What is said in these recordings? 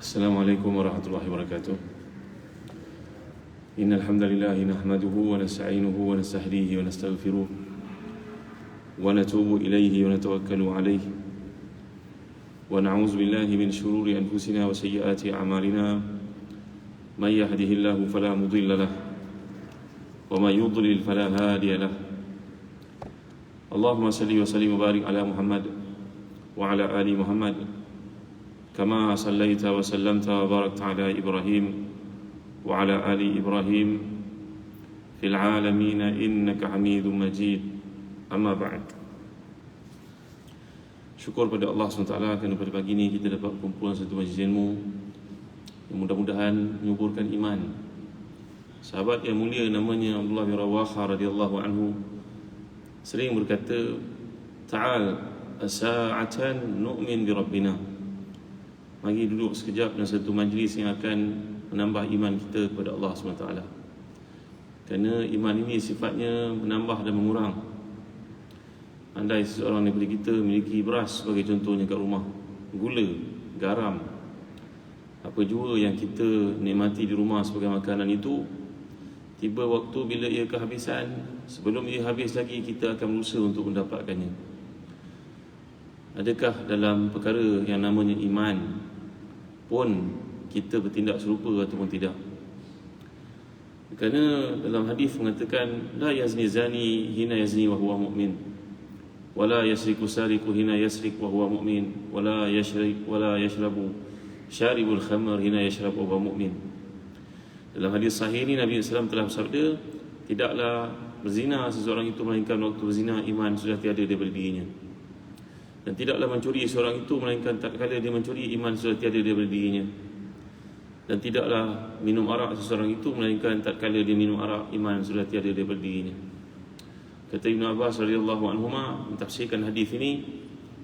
Assalamualaikum warahmatullahi wabarakatuh. Innal hamdalillah nahmaduhu wa nasta'inuhu wa nastahdihi wa nastaghfiruh wa natubu ilayhi wa natawakkalu alayhi wa na'udzu billahi min shururi anfusina wa sayyiati a'malina. Man yahdihillahu fala mudilla lahu wa man yudlil fala hadiya lahu. Allahumma salli wa sallim wa barik ala Muhammad wa ala ali Muhammad kama sallaita wa sallamta wa barakta ala Ibrahim wa ala ali Ibrahim fil alamin innaka Hamidum Majid. Amma ba'd. Syukur pada Allah SWT kerana pada pagi ini kita dapat kumpulan satu majlis ilmu yang mudah-mudahan menyuburkan iman. Sahabat yang mulia namanya Abdullah bin Rawaha radhiyallahu anhu sering berkata, "Ta'al as-sa'atan nu'min bi rabbina." Mari duduk sekejap dalam satu majlis yang akan menambah iman kita kepada Allah SWT. Kerana iman ini sifatnya menambah dan mengurang. Andai seseorang daripada kita memiliki beras sebagai contohnya kat rumah, gula, garam, apa jua yang kita nikmati di rumah sebagai makanan itu, tiba waktu bila ia kehabisan, sebelum ia habis lagi kita akan berusaha untuk mendapatkannya. Adakah dalam perkara yang namanya iman pun kita bertindak serupa ataupun tidak? Kerana dalam hadis mengatakan, la yazni zani hina yazni wa huwa mu'min, wa la yasriku sariku hina yasrik wa huwa mu'min, wa la yashrabu syaribul khamr hina yashrab wa huwa mu'min. Dalam hadis sahih ini Nabi SAW telah bersabda, tidaklah berzina seseorang itu melainkan waktu berzina iman sudah tiada daripada dirinya. Dan tidaklah mencuri seorang itu melainkan tak kala dia mencuri iman sudah tiada daripada dirinya. Dan tidaklah minum arak seseorang itu melainkan tak kala dia minum arak iman sudah tiada daripada dirinya. Kata Ibn Abbas radhiyallahu anhuma mentafsirkan hadis ini,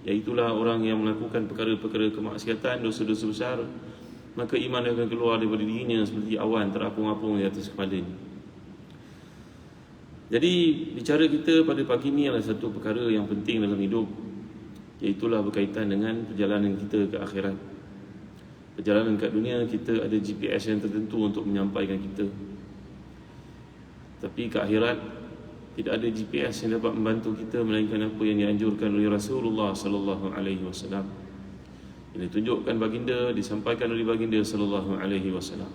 iaitulah orang yang melakukan perkara-perkara kemaksiatan, dosa-dosa besar, maka iman akan keluar daripada dirinya seperti awan terapung-apung di atas kepalanya. Jadi bicara kita pada pagi ini adalah satu perkara yang penting dalam hidup, iaitulah berkaitan dengan perjalanan kita ke akhirat. Perjalanan kat dunia kita ada GPS yang tertentu untuk menyampaikan kita, tapi ke akhirat tidak ada GPS yang dapat membantu kita melainkan apa yang dianjurkan oleh Rasulullah sallallahu alaihi wasallam. Yang ditunjukkan baginda, disampaikan oleh baginda sallallahu alaihi wasallam.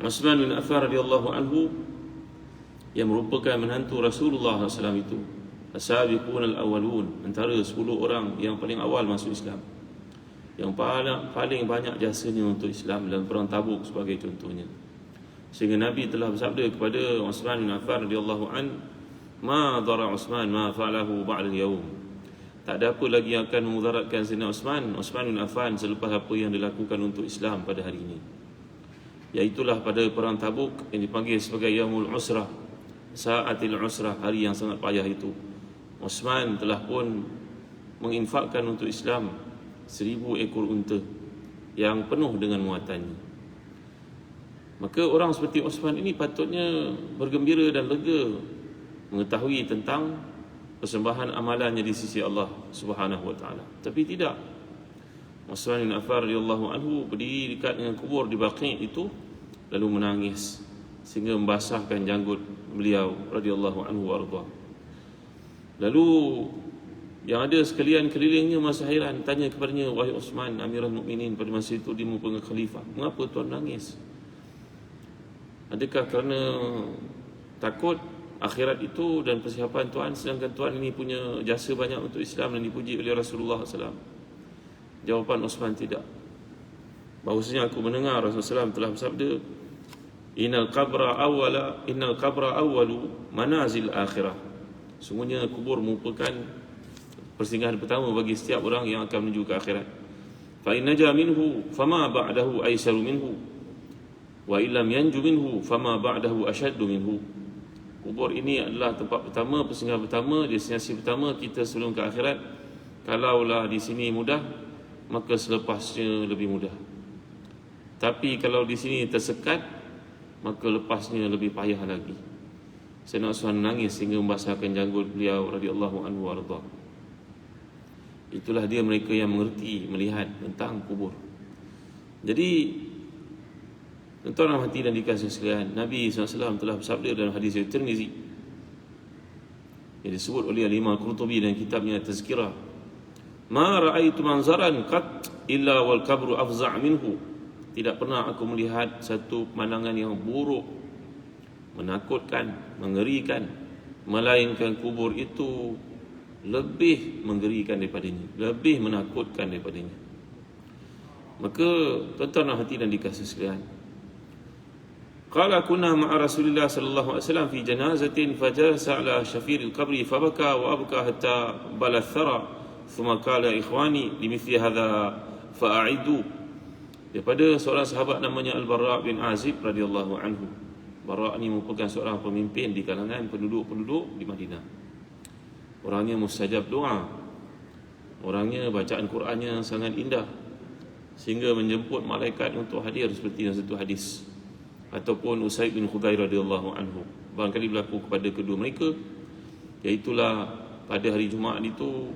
Utsman bin Affan radhiyallahu anhu yang merupakan menantu Rasulullah sallallahu alaihi wasallam itu, as-sabiqun al-awwalun, antara 10 orang yang paling awal masuk Islam, yang paling banyak jasanya untuk Islam dalam perang Tabuk sebagai contohnya. Sehingga Nabi telah bersabda kepada Utsman bin Affan radhiyallahu an, "Ma dara Utsman ma fa'alahu ba'da al-yawm." Tak ada apa lagi yang akan memudaratkan Sayyidina Utsman bin Affan selepas apa yang dilakukan untuk Islam pada hari ini. Iaitulah pada perang Tabuk yang dipanggil sebagai Yaumul Usrah, Sa'atil Usrah, hari yang sangat payah itu. Utsman telah pun menginfakkan untuk Islam 1000 ekor unta yang penuh dengan muatannya. Maka orang seperti Utsman ini patutnya bergembira dan lega mengetahui tentang persembahan amalannya di sisi Allah Subhanahu wa taala. Tapi tidak. Utsman bin Affan radhiyallahu anhu berdiri dekat dengan kubur di Baqi' itu lalu menangis sehingga membasahkan janggut beliau radhiyallahu anhu warḍah. Lalu yang ada sekalian kelilingnya masa hairan tanya kepadanya, "Wahai Utsman, Amirul Mukminin pada masa itu dia merupakan khalifah, mengapa tuan menangis? Adakah kerana takut akhirat itu dan persiapan tuan, sedangkan tuan ini punya jasa banyak untuk Islam dan dipuji oleh Rasulullah SAW?" Jawapan Utsman, tidak. Bahawasanya aku mendengar Rasulullah SAW telah bersabda, Innal qabra awwalu manazil akhirah. Sungguhnya kubur merupakan persinggahan pertama bagi setiap orang yang akan menuju ke akhirat. Fa in naja minhu fama ba'dahu aisaru minhu, wa illam yanju minhu fama ba'dahu ashaddu minhu. Kubur ini adalah tempat pertama, persinggahan pertama, destinasi pertama kita sebelum ke akhirat. Kalaulah di sini mudah, maka selepasnya lebih mudah. Tapi kalau di sini tersekat, maka lepasnya lebih payah lagi. Sayyidina Utsman menangis sehingga membasahkan janggut beliau radhiyallahu anhu warḍah. Itulah dia mereka yang mengerti, melihat tentang kubur. Jadi tuan-tuan hati dan dikasih sekalian, Nabi SAW telah bersabda dalam hadis Tirmizi yang disebut oleh Imam Qurtubi dalam kitabnya Tazkirah, "Ma ra'aitu manzaran qat illa wal kabru afza' minhu." Tidak pernah aku melihat satu pemandangan yang buruk, menakutkan, mengerikan, melainkan kubur itu lebih mengerikan daripadanya, lebih menakutkan daripadanya. Maka tuan-tuan hati dan dikasih sekalian, qala kunna ma'a Rasulillah sallallahu alaihi wasallam fi janazatin fajalasa ala syafiril qabri fabaka wa abka hatta bala thara thumma qala ikhwani limithli hadha fa'aidu. Daripada seorang sahabat namanya Al-Bara' bin Azib radhiyallahu anhu. Bara' ni merupakan seorang pemimpin di kalangan penduduk-penduduk di Madinah. Orangnya mustajab doa, orangnya bacaan Qurannya sangat indah sehingga menjemput malaikat untuk hadir seperti dalam satu hadis. Ataupun Usaid bin Khudair radhiyallahu anhu, barangkali berlaku kepada kedua mereka, iaitulah pada hari Jumaat itu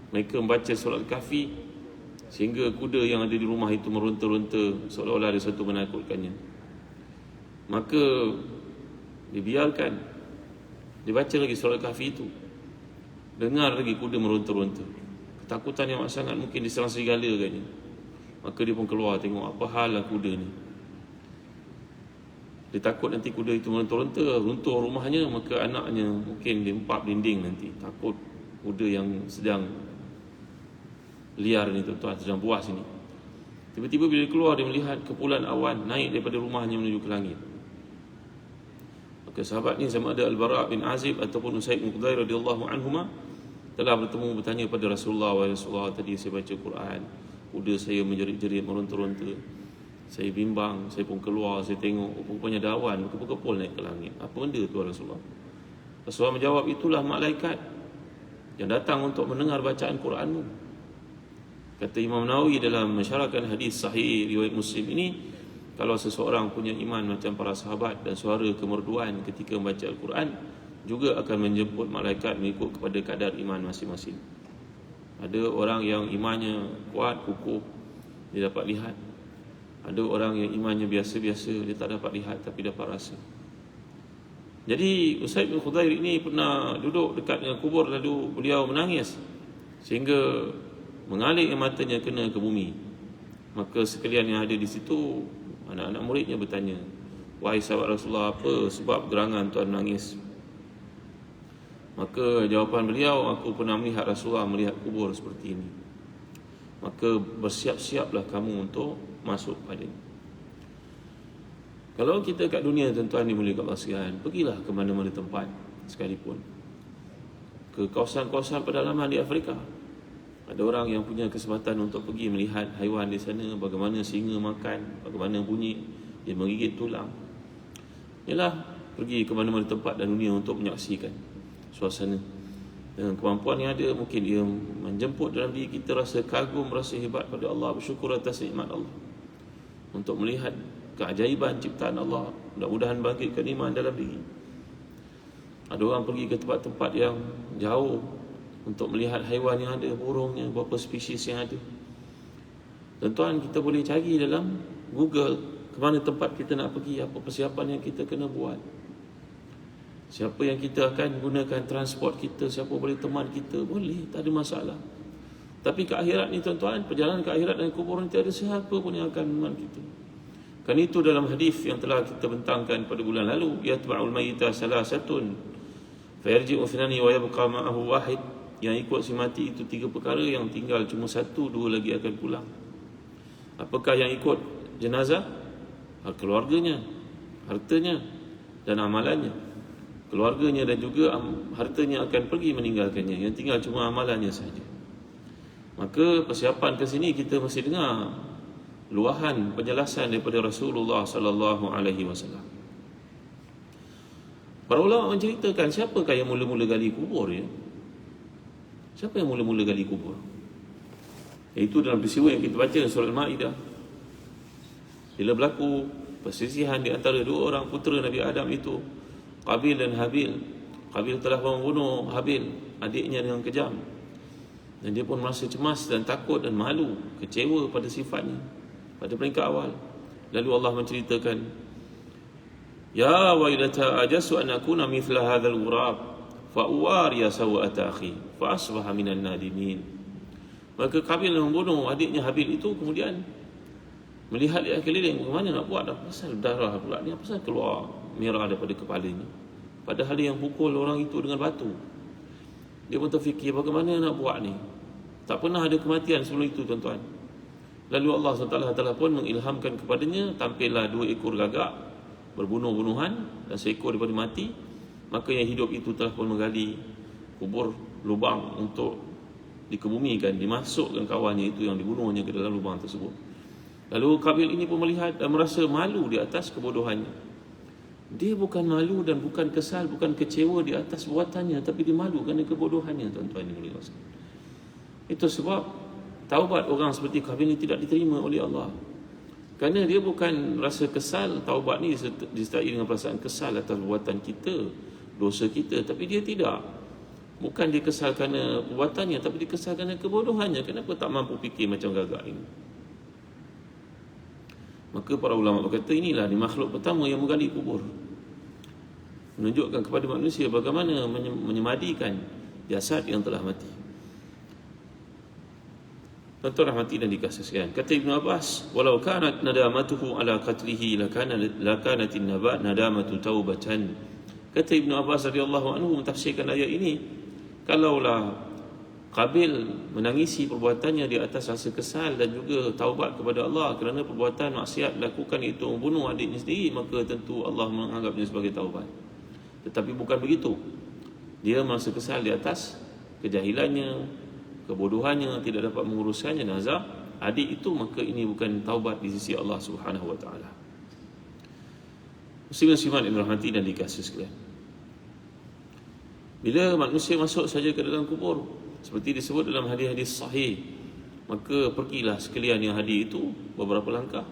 mereka membaca surah Al-Kahfi sehingga kuda yang ada di rumah itu meronta-ronta seolah-olah ada sesuatu menakutkannya. Maka dibiarkan, dibaca lagi surah Al-Kahfi itu, dengar lagi kuda meronta-ronta, ketakutan yang sangat, mungkin diserang serigala katnya. Maka dia pun keluar tengok apa hal lah kuda ni. Dia takut nanti kuda itu meronta-ronta, runtuh rumahnya, maka anaknya mungkin diempap dinding nanti. Takut kuda yang sedang liar ni tuan-tuan, sedang buas ini. Tiba-tiba bila dia keluar, dia melihat kepulan awan naik daripada rumahnya menuju ke langit. Maka sahabat ni sama ada Al-Bara' bin Azib ataupun Usaid bin Khudair radhiyallahu anhuma telah bertemu bertanya pada Rasulullah, "Wahai Rasulullah, tadi saya baca Quran, kuda saya menjerit-jerit meronta-ronta. Saya bimbang, saya pun keluar, saya tengok rupanya ada awan berkepul-kepul naik ke langit. Apa benda tu Rasulullah?" Rasulullah menjawab, "Itulah malaikat yang datang untuk mendengar bacaan Quranmu." Kata Imam Nawawi dalam mensyarahkan hadis sahih riwayat Muslim ini, kalau seseorang punya iman macam para sahabat dan suara kemerduan ketika membaca Al-Quran, juga akan menjemput malaikat mengikut kepada kadar iman masing-masing. Ada orang yang imannya kuat, kukuh, dia dapat lihat. Ada orang yang imannya biasa-biasa, dia tak dapat lihat tapi dapat rasa. Jadi Usaid bin Khudair ini pernah duduk dekat dengan kubur, lalu beliau menangis sehingga mengalir matanya kena ke bumi. Maka sekalian yang ada di situ, anak-anak muridnya bertanya, "Wahai sahabat Rasulullah, apa sebab gerangan tuan menangis?" Maka jawapan beliau, "Aku pernah melihat Rasulullah melihat kubur seperti ini. Maka bersiap-siaplah kamu untuk masuk padanya." Kalau kita kat dunia tuan-tuan dimuliakan Allah sekalian, pergilah ke mana-mana tempat sekalipun, ke kawasan-kawasan pedalaman di Afrika, ada orang yang punya kesempatan untuk pergi melihat haiwan di sana, bagaimana singa makan, bagaimana bunyi dia menggigit tulang. Ialah pergi ke mana-mana tempat dan dunia untuk menyaksikan suasana. Dengan kemampuan yang ada, mungkin dia menjemput dalam diri kita rasa kagum, rasa hebat pada Allah, bersyukur atas nikmat Allah, untuk melihat keajaiban ciptaan Allah. Mudah-mudahan bangkitkan iman dalam diri. Ada orang pergi ke tempat-tempat yang jauh untuk melihat haiwan yang ada, burungnya, berapa spesies yang ada. Tuan-tuan, kita boleh cari dalam Google ke mana tempat kita nak pergi, apa persiapan yang kita kena buat, siapa yang kita akan gunakan transport kita, siapa boleh teman kita, boleh, tak ada masalah. Tapi ke akhirat ni tuan-tuan, perjalanan ke akhirat dan kubur nanti ada siapa pun yang akan meneman kita. Kan itu dalam hadis yang telah kita bentangkan pada bulan lalu, yatba'ul mayyita salasatun fayarji'u thnani wa yabqa ma'ahu wahid. Yang ikut si mati itu 3 perkara, yang tinggal cuma 1, 2 lagi akan pulang. Apakah yang ikut jenazah? Keluarganya, hartanya dan amalannya. Keluarganya dan juga hartanya akan pergi meninggalkannya, yang tinggal cuma amalannya saja. Maka persiapan ke sini kita masih dengar luahan penjelasan daripada Rasulullah sallallahu alaihi wasallam. Para ulama menceritakan siapakah yang mula-mula gali kubur ya? Siapa yang mula-mula gali kubur? Iaitu dalam peristiwa yang kita baca dalam surah Al-Ma'idah. Bila berlaku perselisihan di antara 2 orang putera Nabi Adam itu, Qabil dan Habil. Qabil telah membunuh Habil, adiknya, dengan kejam. Dan dia pun merasa cemas dan takut dan malu, kecewa pada sifatnya. pada peringkat awal. Lalu Allah menceritakan, ya wailata ajasu an akuna mithla hadzal ghurab fa uwariya sawata akhi fa asbaha minan nadimin. Maka Qabil membunuh adiknya Habil itu, kemudian melihat dia keliling, bagaimana nak buat dah, pasal darah pula ni, pasal keluar merah daripada kepalanya, padahal dia yang pukul orang itu dengan batu. Dia pun terfikir bagaimana nak buat ni, tak pernah ada kematian sebelum itu tuan-tuan. Lalu Allah SWT telah pun mengilhamkan kepadanya, tampillah 2 ekor gagak berbunuh-bunuhan dan seekor daripada mati. Maka yang hidup itu telah pun menggali kubur lubang untuk dikebumikan, dimasukkan kawannya itu yang dibunuhnya ke dalam lubang tersebut. Lalu Qabil ini pun melihat dan merasa malu di atas kebodohannya. Dia bukan malu dan bukan kesal, bukan kecewa di atas buatannya, tapi dia malu kerana kebodohannya, tuan-tuan yang mulia. Itu sebab taubat orang seperti Qabil ini tidak diterima oleh Allah. Kerana dia bukan rasa kesal, taubat ni disertai dengan perasaan kesal atas perbuatan kita, dosa kita, tapi dia tidak. Bukan dia kesal kerana perbuatannya, tapi dia kesal kerana kebodohannya. Kenapa tak mampu fikir macam gagak ini? Maka para ulama berkata, inilah ni makhluk pertama yang menggali kubur, menunjukkan kepada manusia bagaimana menyemadikan jasad yang telah mati. Tuan-tuan rahmati dan dikasihkan, kata Ibn Abbas, walau kanat nadamatuhu ala qatlihi lakanatin nabat nadamatu taubatan. Kata Ibn Abbas radhiyallahu anhu mentafsirkan ayat ini, kalaulah Qabil menangisi perbuatannya di atas rasa kesal dan juga taubat kepada Allah kerana perbuatan maksiat lakukan itu membunuh adiknya sendiri, maka tentu Allah menganggapnya sebagai taubat. Tetapi bukan begitu. Dia merasa kesal di atas kejahilannya, kebodohannya, tidak dapat menguruskannya, nazar adik itu, maka ini bukan taubat di sisi Allah Subhanahu wa taala. Muslimin yang dirahmati dan dikasihi sekalian, bila manusia masuk saja ke dalam kubur, seperti disebut dalam hadis-hadis sahih, maka pergilah sekalian yang hadir itu beberapa langkah,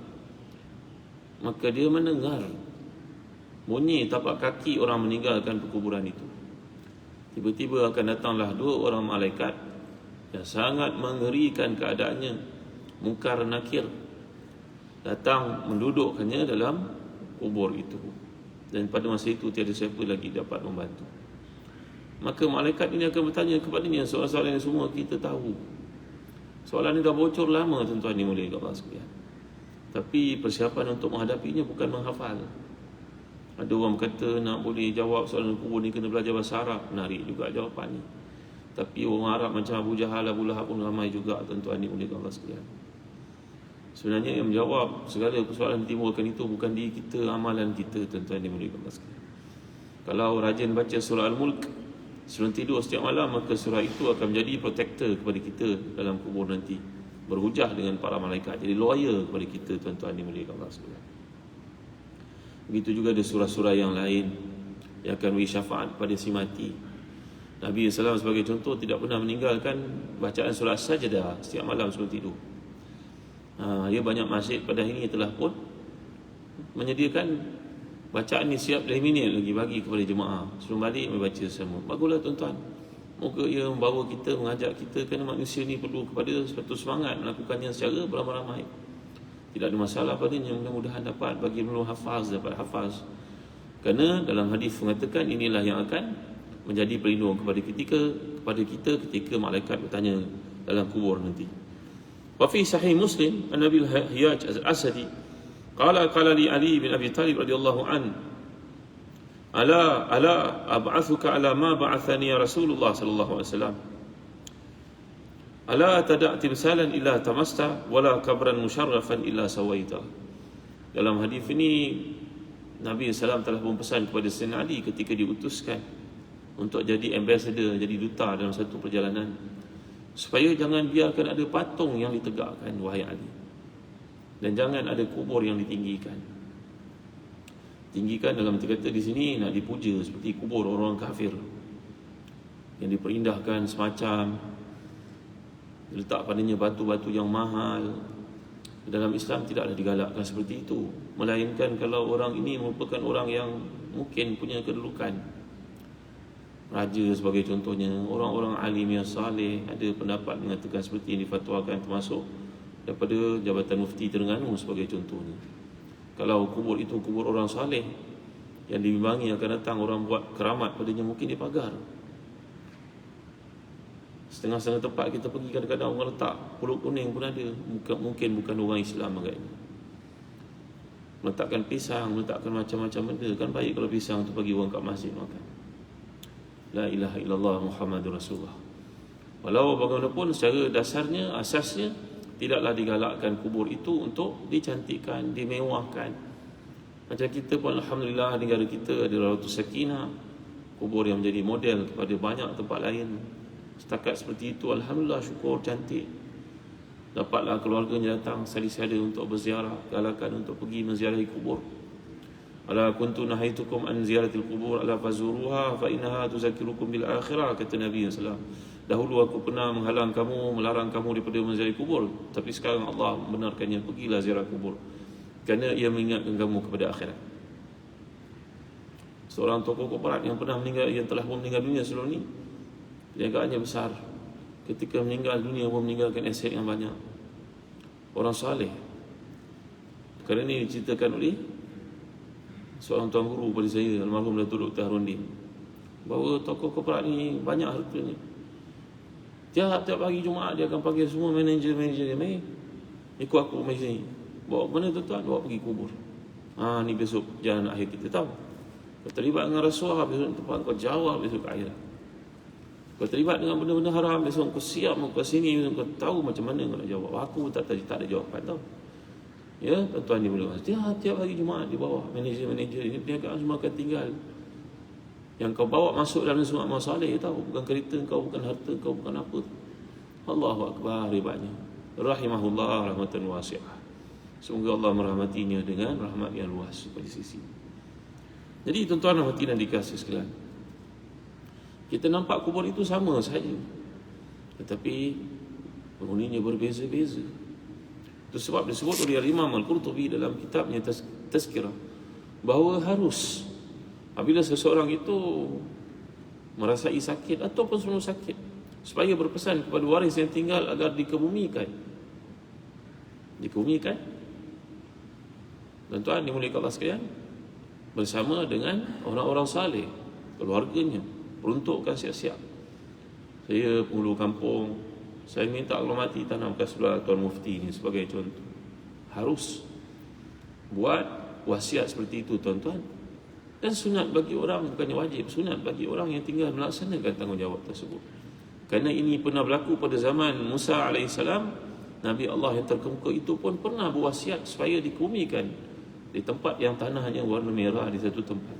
maka dia mendengar bunyi tapak kaki orang meninggalkan perkuburan itu. Tiba-tiba akan datanglah 2 orang malaikat yang sangat mengerikan keadaannya, Munkar Nakir, datang mendudukkannya dalam kubur itu, dan pada masa itu tiada siapa lagi dapat membantu. Maka malaikat ini akan bertanya kepadanya soalan-soalan yang semua kita tahu. Soalan ini dah bocor lama, tuan-tuan dimuliakan Allah sekalian, tapi persiapan untuk menghadapinya bukan menghafal. Ada orang kata nak boleh jawab soalan kubur ni kena belajar bahasa Arab, menarik juga jawapan ni. Tapi orang Arab macam Abu Jahal, Abu Lahab pun ramai juga, tuan-tuan dimuliakan Allah sekalian. Sebenarnya yang menjawab segala persoalan yang timbulkan itu bukan diri kita, amalan kita, tuan-tuan dimuliakan Allah sekalian. Kalau rajin baca surah Al-Mulk sebelum tidur setiap malam, maka surah itu akan menjadi protector kepada kita dalam kubur nanti, berhujah dengan para malaikat, jadi lawyer kepada kita, tuan-tuan dimuliakan Allah sekalian. Begitu juga ada surah-surah yang lain yang akan beri syafaat pada si mati. Nabi SAW sebagai contoh tidak pernah meninggalkan bacaan surah As-Sajdah setiap malam sebelum tidur. Dia banyak masjid pada hari ini telah pun menyediakan bacaan ni siap 2 minit lagi bagi kepada jemaah. Sebelum balik membaca sama. Baguslah tuan-tuan. Moga ia membawa kita, mengajak kita, kerana manusia ni perlu kepada suatu semangat melakukannya secara beramai-ramai. Tidak ada masalah padanya, mudah-mudahan dapat bagi belum hafaz dapat hafaz. Kerana dalam hadis mengatakan inilah yang akan menjadi pelindung kepada kita ketika malaikat bertanya dalam kubur nanti. Wa fi sahih Muslim an-Nabi al-Hiyaj al-Asadi qala li Ali bin Abi Talib radhiyallahu an, ala ab'athuka ala ma ba'athani ya Rasulullah sallallahu alaihi wasallam, ala tada' timsalan illa tamasta wala kabran musharrafan illa sawaita. Dalam hadis ini Nabi SAW telah mempesan kepada Sayyidina Ali ketika diutuskan untuk jadi ambassador, jadi duta dalam satu perjalanan, supaya jangan biarkan ada patung yang ditegakkan, wahai Ali, dan jangan ada kubur yang ditinggikan. Tinggikan dalam kata di sini nak dipuja seperti kubur orang kafir yang diperindahkan semacam, letak padanya batu-batu yang mahal. Dalam Islam tidaklah digalakkan seperti itu, melainkan kalau orang ini merupakan orang yang mungkin punya kedudukan, raja sebagai contohnya, orang-orang alim yang saleh, ada pendapat mengatakan seperti yang difatwakan, termasuk daripada Jabatan Mufti Terengganu sebagai contohnya. Kalau kubur itu kubur orang saleh yang dibimbangi akan datang orang buat keramat padanya, mungkin dia pagar. Setengah-setengah tempat kita pergi kadang-kadang orang letak pulut kuning pun ada, mungkin bukan orang Islam agaknya. Meletakkan pisang, meletakkan macam-macam benda. Kan baik kalau pisang tu bagi orang kat masjid makan. La ilaha illallah Muhammadur Rasulullah. Walau bagaimanapun secara dasarnya, asasnya, tidaklah digalakkan kubur itu untuk dicantikkan, dimewahkan. Macam kita pun alhamdulillah negara kita ada Raudhatus Sakinah, kubur yang menjadi model kepada banyak tempat lain. Setakat seperti itu alhamdulillah, syukur, cantik. Dapatlah keluarganya datang sali-sali untuk berziarah, galakan untuk pergi menziarahi kubur. Ala kuntu nahaitukum an ziyaratil qubur ala fazuruha fa innaha tuzakkirukum bil akhirah, kata Nabi sallallahu alaihi wasallam. Dahulu aku pernah menghalang kamu, melarang kamu daripada menziarahi kubur, tapi sekarang Allah membenarkannya, pergilah ziarah kubur kerana ia mengingatkan kamu kepada akhirat. Seorang tokoh korporat yang pernah meninggal, yang telah pun meninggal dunia sebelum ni, perniagaannya besar. Ketika meninggal dunia pun meninggalkan aset yang banyak. Orang saleh. Kerana ini diceritakan oleh seorang tuan guru pada saya, almarhum Datuk Dr. Harundin, bahawa tokoh korporat ni banyak hartanya. Tiap pagi Jumaat dia akan panggil semua manager-manager dia, "Mari, ikut aku mai sini." Bawa mana tuan-tuan? Bawa pergi kubur. Ni besok jalan akhir kita tahu. Kau terlibat dengan rasuah, besok tempat kau jawab besok akhirat. Kau terlibat dengan benda-benda haram, besok kau siap kau sini, besok kau tahu macam mana kau nak jawab. Aku tak ada jawapan tau. Ya, tuan-tuan ni boleh. Tiap hari Jumaat di bawah manager-manager ini, perniagaan semua akan tinggal. Yang kau bawa masuk dalam semua amal saleh tahu, bukan kereta kau, bukan harta kau, bukan apa. Allahu akbar, hebatnya. Rahimahullah rahmatan wasi'ah. Semoga Allah merahmatinya dengan rahmat yang luas pada sisi. Jadi tuan-tuan dan hadirin dikasihi sekalian, kita nampak kubur itu sama saja, tetapi penghuninya berbeza-beza. Itu sebab disebut oleh Imam Al-Qurtubi dalam kitabnya Tazkirah, bahawa harus apabila seseorang itu merasai sakit ataupun sebelum sakit, supaya berpesan kepada waris yang tinggal agar dikebumikan. Tuan-tuan dimuliakan Allah sekalian, bersama dengan orang-orang saleh, keluarganya, peruntukkan siap-siap. Saya penghulu kampung, saya minta kalau mati tanamkan sebelah Tuan Mufti ini sebagai contoh. Harus buat wasiat seperti itu tuan-tuan. Dan sunat bagi orang, bukannya wajib, sunat bagi orang yang tinggal melaksanakan tanggungjawab tersebut. Kerana ini pernah berlaku pada zaman Musa AS. Nabi Allah yang terkemuka itu pun pernah berwasiat supaya dikebumikan di tempat yang tanahnya warna merah di satu tempat.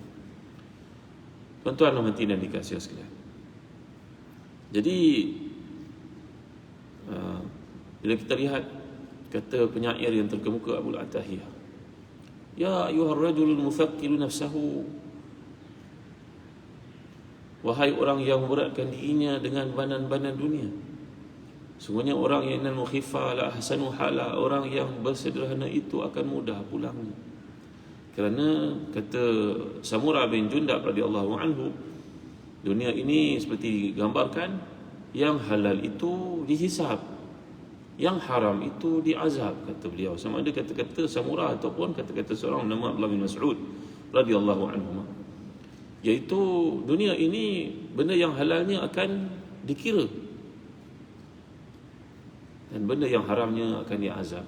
Tuan-tuan dan hadirin dikasihi sekalian. Jadi bila kita lihat kata penyair yang terkemuka Abu Al-Atahiyah, "Ya ayuhar rajulul mufakkiru nafsahu." Wahai orang yang memberatkan dirinya dengan banan-banan dunia. Sungguhnya orang yang innal mukhifa la ahsanu hala, orang yang bersederhana itu akan mudah pulangnya. Kerana kata Samurah bin Jundab radhiyallahu anhu, dunia ini seperti digambarkan, yang halal itu dihisab, yang haram itu diazab, kata beliau. Sama ada kata-kata Samurah ataupun kata-kata seorang nama Abdullah bin Mas'ud radhiyallahu anhu, iaitu dunia ini benda yang halalnya akan dikira dan benda yang haramnya akan diazab.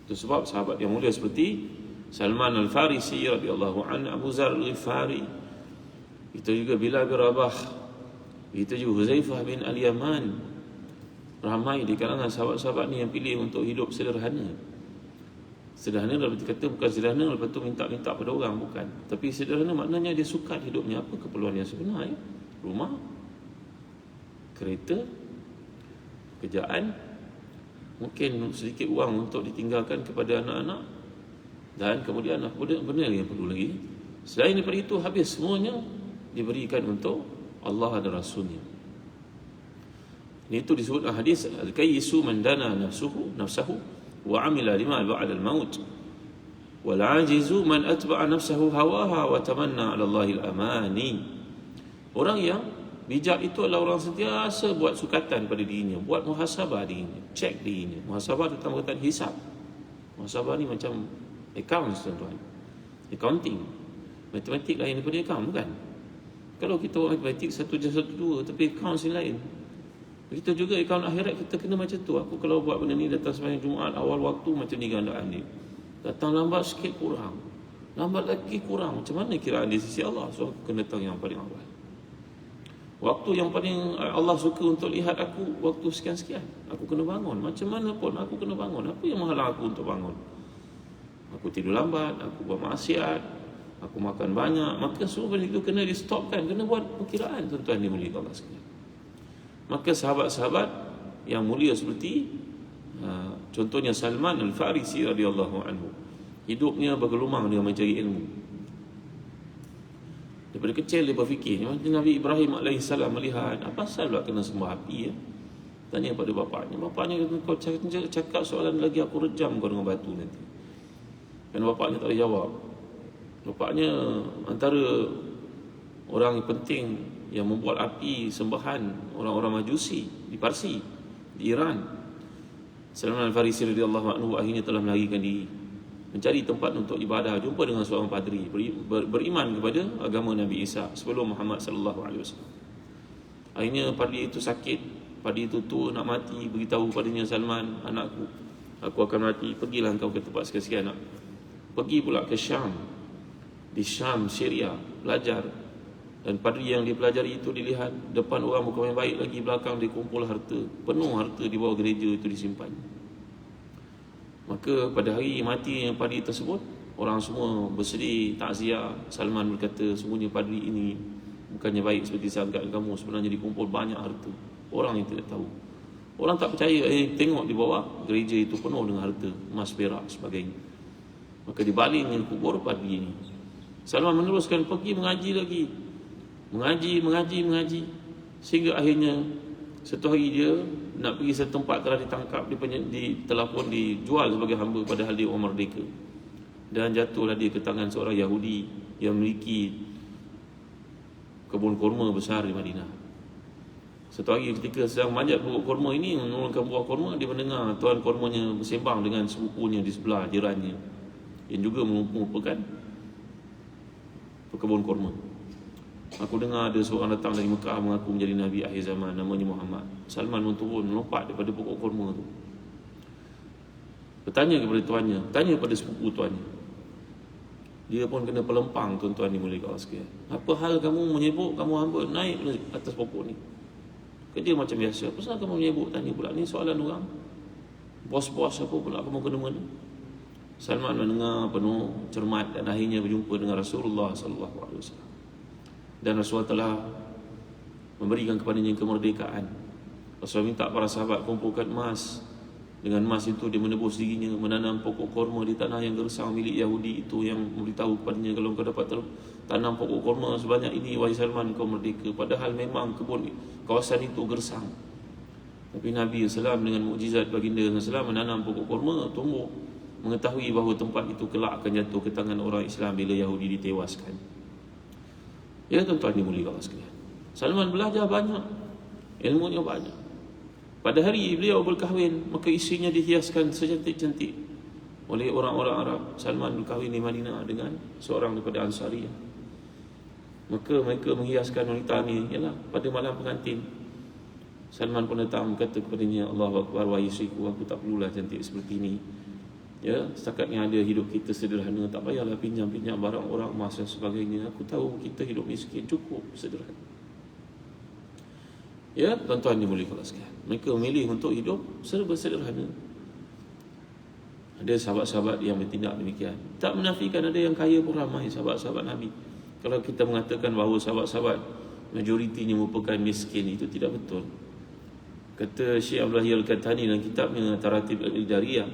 Itu sebab sahabat yang mulia seperti Salman Al-Farisi radhiyallahu anhu, Abu Zar Al-Ghifari, itu juga Bilal bin Rabah, itu juga Huzaifah bin Al-Yaman, ramai di kalangan sahabat-sahabat ni yang pilih untuk hidup sederhana. Sederhana berarti kata bukan sederhana lepas tu minta-minta pada orang, bukan. Tapi sederhana maknanya dia suka hidupnya. Apa keperluan yang sebenar ya? Rumah, kereta, kerjaan, mungkin sedikit wang untuk ditinggalkan kepada anak-anak, dan kemudian benda yang perlu lagi. Selain daripada itu, habis semuanya diberikan untuk Allah dan Rasulnya. Itu disebut hadis al-kayyisu man dana nafsahu wa amila lima ba'da al-maut, wal ajizu man atba'a nafsahu hawaha wa tamanna 'ala Allahil amani. Orang yang Bijak itu adalah orang sentiasa buat sukatan pada dirinya, buat muhasabah dirinya, cek dirinya. Muhasabah tentang berkaitan hisab. Muhasabah ni macam accounts, tuan-tuan. Accounting. Matematik lain daripada account, bukan? Kalau kita orang matematik 1+1=2, tapi accounts ni lain. Begitu juga akaun akhirat kita kena macam tu. Aku kalau buat benda ni, datang sembahyang Jumaat awal waktu, macam ni gandaan dia. Datang lambat sikit, kurang. Lambat lagi, kurang. Macam mana kiraan di sisi Allah? So aku kena datang yang paling awal. Waktu yang paling Allah suka untuk lihat aku, waktu sekian-sekian. Aku kena bangun. Macam mana pun aku kena bangun. Apa yang menghalang aku untuk bangun? Aku tidur lambat, aku buat maksiat, aku makan banyak. Maka semua benda itu kena di stopkan. Kena buat perkiraan, tuan-tuan dimuliakan Allah sekalian. Maka sahabat-sahabat yang mulia seperti contohnya Salman Al-Farisi radhiyallahu anhu, hidupnya bergelumang dengan mencari ilmu. Daripada kecil dia berfikir, Nabi Ibrahim AS melihat, apa pasal pula kena sembah api ya? Tanya pada bapaknya. Bapaknya kata, kau cakap soalan lagi, aku rejam kau dengan batu nanti. Dan bapaknya tak boleh jawab. Bapaknya antara orang yang penting yang membuat api sembahan orang-orang Majusi di Parsi, di Iran. Salman Al-Farisi radhiyallahu anhu akhirnya telah melarikan diri, mencari tempat untuk ibadah, jumpa dengan seorang padri beriman kepada agama Nabi Isa sebelum Muhammad sallallahu alaihi wasallam. Akhirnya padri itu sakit, padri itu tua nak mati, beritahu padanya, Salman, anakku, aku akan mati, pergilah kau ke tempat sekian-sekian nak. Pergi pula ke Syam. Di Syam, Syria, belajar. Dan padri yang dipelajari itu dilihat depan orang bukan yang baik lagi, belakang dia kumpul harta, penuh harta di bawah gereja itu disimpan. Maka pada hari mati yang padri tersebut, orang semua bersedih, takziah. Salman berkata, sungguhnya padri ini bukannya baik seperti sangkaan kamu, sebenarnya dikumpul banyak harta. Orang yang tidak tahu, orang tak percaya, tengok di bawah gereja itu penuh dengan harta, emas, perak, sebagainya. Maka dibaling dengan kubur padri ini. Salman meneruskan pergi mengaji lagi, mengaji sehingga akhirnya satu hari dia nak pergi satu tempat, telah ditangkap, telah pun dijual sebagai hamba padahal dia orang merdeka, dan jatuhlah dia ke tangan seorang Yahudi yang memiliki kebun kurma besar di Madinah. Satu hari ketika sedang manjat pokok kurma ini, menurunkan buah kurma, dia mendengar tuan kurmanya bersembang dengan sepupunya di sebelah, jirannya, yang juga merupakan pekebun kurma. Aku dengar ada seorang datang dari Mekah mengaku menjadi Nabi akhir zaman, namanya Muhammad. Salman pun turun melompat daripada pokok kurma tu, bertanya kepada tuannya, tanya pada sepupu tuannya. Dia pun kena pelempang, tuan-tuan dimuliakan Allah sekalian. Apa hal kamu menyebut kamu hamba naik atas pokok ni? Kerja macam biasa. Apa sahaja kamu menyebut, tanya pula, ni soalan orang. Bos-bos apa pula kamu kena mana? Salman mendengar penuh cermat dan akhirnya berjumpa dengan Rasulullah sallallahu alaihi wasallam. Dan Rasulullah telah memberikan kepadanya kemerdekaan. Rasulullah minta para sahabat kumpulkan emas. Dengan emas itu dia menebus dirinya, menanam pokok kurma di tanah yang gersang milik Yahudi itu, yang memberitahu kepadanya, kalau kau dapat tanam pokok kurma sebanyak ini, wahai Salman, kau merdeka. Padahal memang kebun kawasan itu gersang, tapi Nabi SAW dengan mukjizat baginda SAW menanam pokok kurma, tumbuh, mengetahui bahawa tempat itu kelak akan jatuh ke tangan orang Islam bila Yahudi ditewaskan. Ya tuan-tuan dimuliakan Allah sekalian, Salman belajar banyak, ilmunya banyak. Pada hari beliau berkahwin, maka isinya dihiaskan secantik-cantik oleh orang-orang Arab. Salman berkahwin di Madinah dengan seorang daripada Ansari. Maka mereka menghiaskan wanita ni, ialah pada malam pengantin. Salman pun datang berkata kepadanya, Allahu Akbar, wahai isteriku, aku tak perlulah cantik seperti ini. Ya, setakat yang ada hidup kita sederhana, tak payahlah pinjam-pinjam barang orang, emas dan sebagainya. Aku tahu kita hidup miskin, cukup sederhana. Ya, tuan-tuan dimuliakan Allah sekalian, mereka memilih untuk hidup serba sederhana. Ada sahabat-sahabat yang bertindak demikian. Tak menafikan ada yang kaya pun ramai sahabat-sahabat Nabi. Kalau kita mengatakan bahawa sahabat-sahabat majoritinya merupakan miskin, itu tidak betul. Kata Syekh Abdullah Al-Qahtani dalam kitabnya Taratib Al-Idariyah,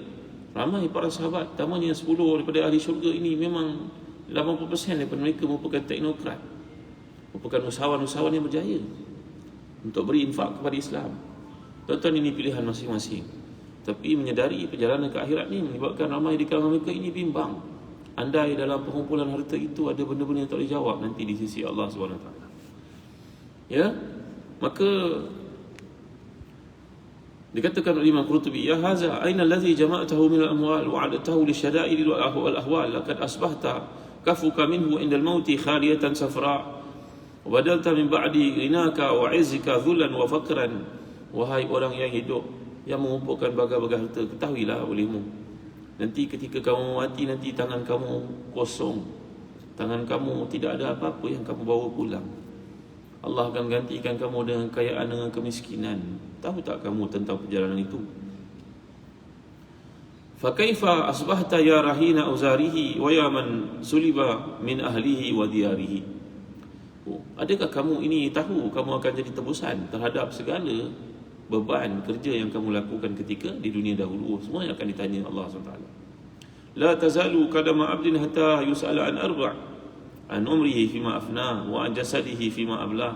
ramai para sahabat, tamanya 10 daripada ahli syurga ini, memang 80% daripada mereka merupakan teknokrat, merupakan usahawan-usahawan yang berjaya untuk beri infak kepada Islam. Tuan-tuan, ini pilihan masing-masing. Tapi menyedari perjalanan ke akhirat ni menyebabkan ramai di kalangan mereka ini bimbang. Andai dalam pengumpulan harta itu ada benda-benda yang tak boleh jawab nanti di sisi Allah SWT. Ya, Maka dikatakan oleh Imam Qurtubi, ya haza aina allazi jama'tahu min al-amwal wa 'adatahu lisyada'id wal ahwal laqad asbahta kafuka minhu inda al-maut khaliyatan safra wa badalta min ba'di ghinaka wa 'izzika dhulan wa faqran. Wahai orang yang hidup, yang mengumpulkan bagai-bagai harta, ketahuilah olehmu, nanti ketika kamu mati, nanti tangan kamu kosong, tangan kamu tidak ada apa-apa yang kamu bawa pulang. Allah akan gantikan kamu dengan kekayaan, dengan kemiskinan. Tahu tak kamu tentang perjalanan itu? Fa kaifa asbahta ya rahina uzarihi wa ya man suliba min ahlihi wa diyarihi. Adakah kamu ini tahu kamu akan jadi tebusan terhadap segala beban kerja yang kamu lakukan ketika di dunia dahulu? Semua yang akan ditanya Allah SWT. La tazalu qadama 'abdin hatta yus'ala an arba', an umrihi fima afna, wa an jasadihi fima abla,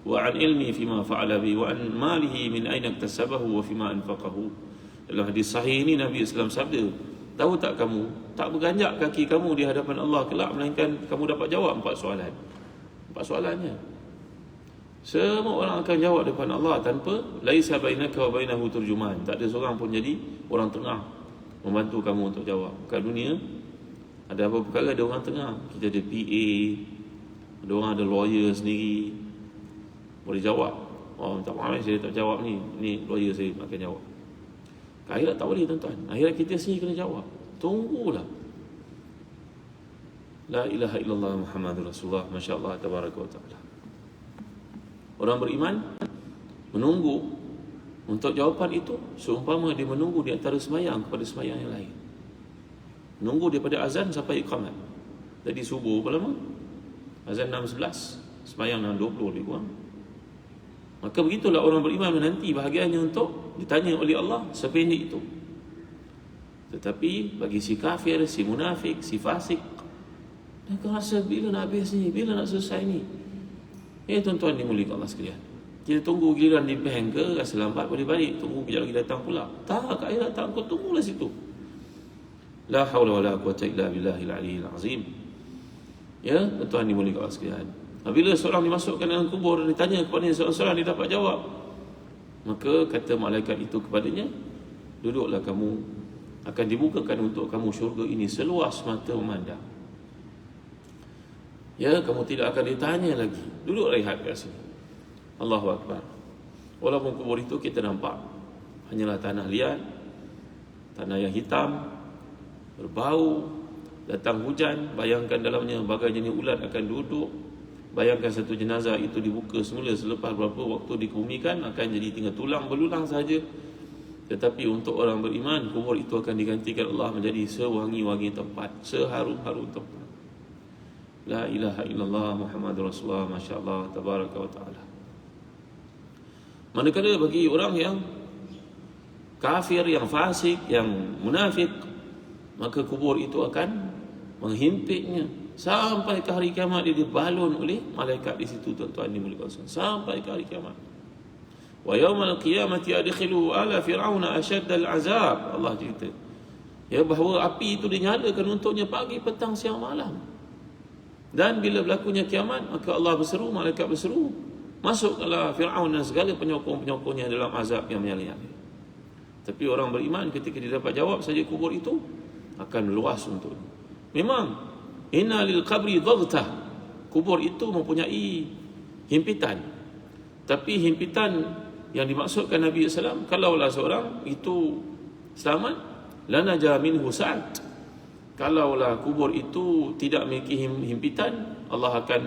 wa an ilmi fima fa'ala bi, wa an malihi min aina iktasabahu wa fima anfaqahu. Dalam hadis sahih ini Nabi Islam sabda, tahu tak kamu, tak berganjak kaki kamu di hadapan Allah kelak melainkan kamu dapat jawab 4 soalan. 4 soalannya semua orang akan jawab depan Allah tanpa laisa bainaka wa bainahu turjuman. Tak ada seorang pun jadi orang tengah membantu kamu untuk jawab. Kat dunia ada apa perkara ada orang tengah. Kita ada PA, ada orang ada lawyer sendiri, boleh jawab. Oh, minta maaf saya tak jawab ni lawyer saya akan jawab. Akhirat tak boleh tuan-tuan. Akhirat kita sendiri kena jawab. Tunggulah. La ilaha illallah Muhammadur Rasulullah. Masya-Allah tabaraka wa taala. Orang beriman menunggu untuk jawapan itu seumpama dia menunggu di antara sembahyang kepada sembahyang yang lain. Menunggu daripada azan sampai iqamat. Tadi subuh berapa lama? Azan 6:11, sembahyang 6:20 lebih kurang. Maka begitulah orang beriman menanti bahagiannya untuk ditanya oleh Allah sependek itu. Tetapi bagi si kafir, si munafik, si fasik, dia rasa bila nak habis ni, bila nak selesai ni. Tuan-tuan dimuliakan Allah sekalian, kita tunggu giliran di bank ke, rasa lambat boleh balik, tunggu kejap lagi datang pula. Tak, akhirat tak, kau tunggulah situ. La haula wala quwata illa billahil aliyyil azim. Ya, tuan-tuan dimuliakan Allah sekalian. Bila seorang dimasukkan dalam kubur dan ditanya kepada seorang-seorang, dia dapat jawab. Maka kata malaikat itu kepadanya, duduklah kamu, akan dibukakan untuk kamu syurga ini seluas mata memandang. Ya, kamu tidak akan ditanya lagi. Duduk rehat kat sini. Allahu Akbar. Walaupun kubur itu kita nampak hanyalah tanah liat, tanah yang hitam, berbau, datang hujan, bayangkan dalamnya bagai jenis ulat akan duduk. Bayangkan satu jenazah itu dibuka semula selepas berapa waktu dikebumikan, akan jadi tinggal tulang belulang saja. Tetapi untuk orang beriman, kubur itu akan digantikan Allah menjadi sewangi-wangi tempat, seharum-harum tempat. La ilaha illallah Muhammadur Rasulullah. Masya-Allah tabaraka wa taala. Manakala bagi orang yang kafir, yang fasik, yang munafik, maka kubur itu akan menghimpitnya sampai ke hari kiamat. Dia dibalun oleh malaikat di situ, tuan-tuan dimuliakan Allah, sampai ke hari kiamat. Wa yaumal qiyamati adkhilu ala fir'auna ashaddal azab. Allah cerita, ya, bahawa api itu dinyalakan untuknya pagi, petang, siang, malam. Dan bila berlakunya kiamat, maka Allah berseru, malaikat berseru, masuklah Fir'aun dan segala penyokong-penyokongnya dalam azab yang menyala-nyala. Tapi orang beriman ketika dia dapat jawab saja kubur itu akan luas untuknya. Memang inna lil qabri dhaghta, kubur itu mempunyai himpitan. Tapi himpitan yang dimaksudkan Nabi SAW, kalaulah seorang itu selamat, lana jaminhu sa'at. Kalaulah kubur itu tidak memiliki himpitan, Allah akan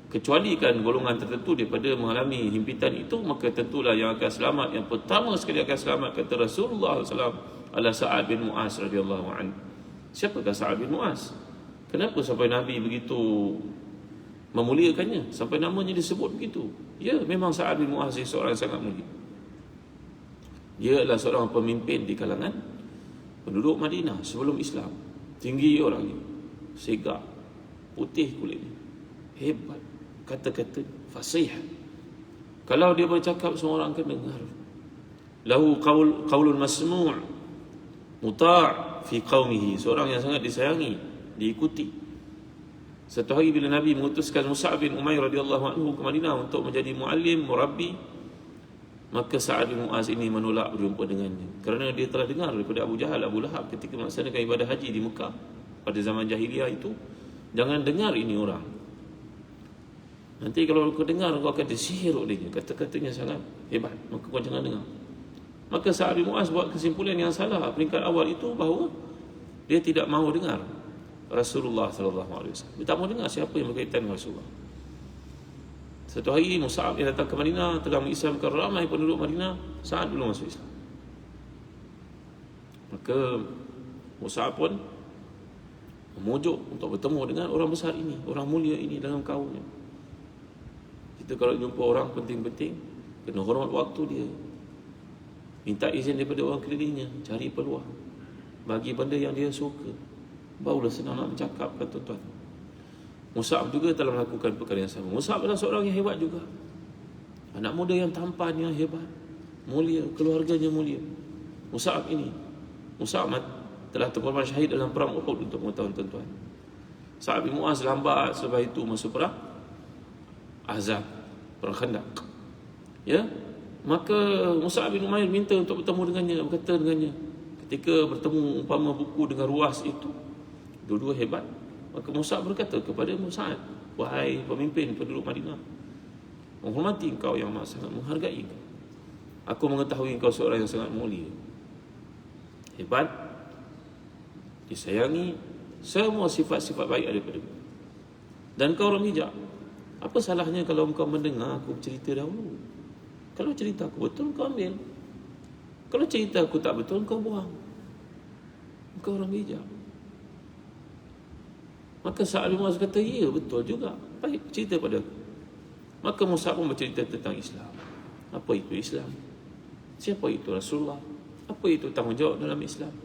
kecualikan golongan tertentu daripada mengalami himpitan itu. Maka tentulah yang akan selamat, yang pertama sekali akan selamat, kata Rasulullah SAW, adalah Sa'ad bin Mu'az radhiyallahu anhu. Siapakah Sa'ad bin Mu'az? Kenapa sampai Nabi begitu memuliakannya, sampai namanya disebut begitu? Ya, memang Sa'ad bin Mu'az seorang yang sangat mulia. Dia adalah seorang pemimpin di kalangan penduduk Madinah sebelum Islam. Tinggi orangnya, segak, putih kulitnya, hebat, kata-kata fasih. Kalau dia bercakap, semua orang akan dengar. Lahu qaulun masmu', muta' fi qaumihi, seorang yang sangat disayangi, diikuti. Satu hari bila Nabi mengutuskan Mus'ab bin Umair radhiyallahu anhu ke Madinah untuk menjadi muallim, murabbi, maka Sa'ad bin Mu'az ini menolak berjumpa dengannya kerana dia telah dengar daripada Abu Jahal, Abu Lahab ketika melaksanakan ibadah haji di Mekah pada zaman jahiliah itu, jangan dengar ini orang. Nanti kalau kau dengar, kau akan disihir olehnya, kata-katanya sangat hebat, maka kau jangan dengar. Maka Sa'ad bin Mu'az buat kesimpulan yang salah peringkat awal itu, bahawa dia tidak mahu dengar Rasulullah SAW. Dia tak mahu dengar siapa yang berkaitan dengan Rasulullah. Satu hari Mus'ab yang datang ke Madinah telah mengislamkan ramai penduduk Madinah, Sa'ad belum masuk Islam. Maka Mus'ab pun memujuk untuk bertemu dengan orang besar ini, orang mulia ini dalam kaumnya. Kita kalau jumpa orang penting-penting, kena hormat waktu dia, minta izin daripada orang kelilingnya, cari peluang, bagi benda yang dia suka, barulah senang nak bercakap, kan tuan-tuan. Mus'ab juga telah melakukan perkara yang sama. Mus'ab adalah seorang yang hebat juga, anak muda yang tampan, yang hebat, mulia, keluarganya mulia. Mus'ab telah terkorban syahid dalam perang Uhud, untuk mengetahui tuan-tuan. Sa'ad bin Mu'az lambat selepas itu masuk perang Ahzab, perang Khandaq. Ya, maka Mus'ab bin Umair minta untuk bertemu dengannya, berkata dengannya, ketika bertemu umpama buku dengan ruas itu, dua-dua hebat. Maka Mus'ab berkata kepada Sa'ad, wahai pemimpin penduduk Madinah, menghormati engkau yang sangat menghargai engkau. Aku mengetahui engkau seorang yang sangat mulia, hebat, disayangi, semua sifat-sifat baik daripada-Mu, dan kau orang bijak. Apa salahnya kalau engkau mendengar aku bercerita dahulu? Kalau cerita aku betul, kau ambil. Kalau cerita aku tak betul, kau buang. Engkau orang bijak. Maka Sa'ad bin Mu'az kata, ya betul juga, baik, cerita pada aku. Maka Mus'ab pun bercerita tentang Islam. Apa itu Islam? Siapa itu Rasulullah? Apa itu tanggungjawab dalam Islam?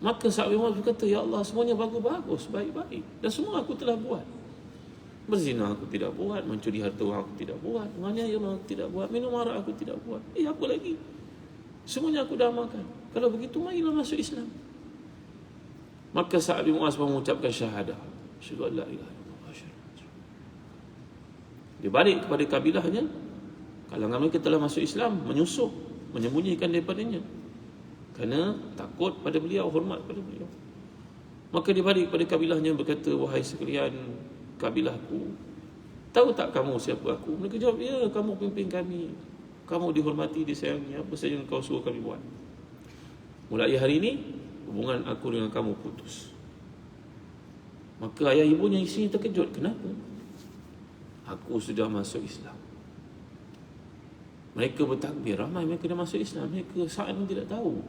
Maka Sa'ad bin Mu'az berkata, ya Allah, semuanya bagus-bagus, baik-baik, dan semua aku telah buat. Berzina aku tidak buat, mencuri harta orang aku tidak buat, menganiaya orang aku tidak buat, minum arak aku tidak buat. Apa lagi? Semuanya aku dah amalkan. Kalau begitu, marilah masuk Islam. Maka Sa'ad bin Mu'az mengucapkan syahadah, asyhadu an la ilaha illallah, dia balik kepada kabilahnya. Kalangan mereka telah masuk Islam, menyusup, menyembunyikan daripadanya, kerana takut pada beliau, hormat pada beliau. Maka dia balik kepada kabilahnya, berkata, wahai sekalian kabilahku, tahu tak kamu siapa aku? Mereka jawab, ya, kamu pimpin kami, kamu dihormati, disayangi, apa saja yang kau suruh kami buat. Mulai hari ini, hubungan aku dengan kamu putus. Maka ayah ibunya isinya terkejut, kenapa? Aku sudah masuk Islam. Mereka bertakbir, ramai mereka dah masuk Islam. Mereka saat ini tidak tahu.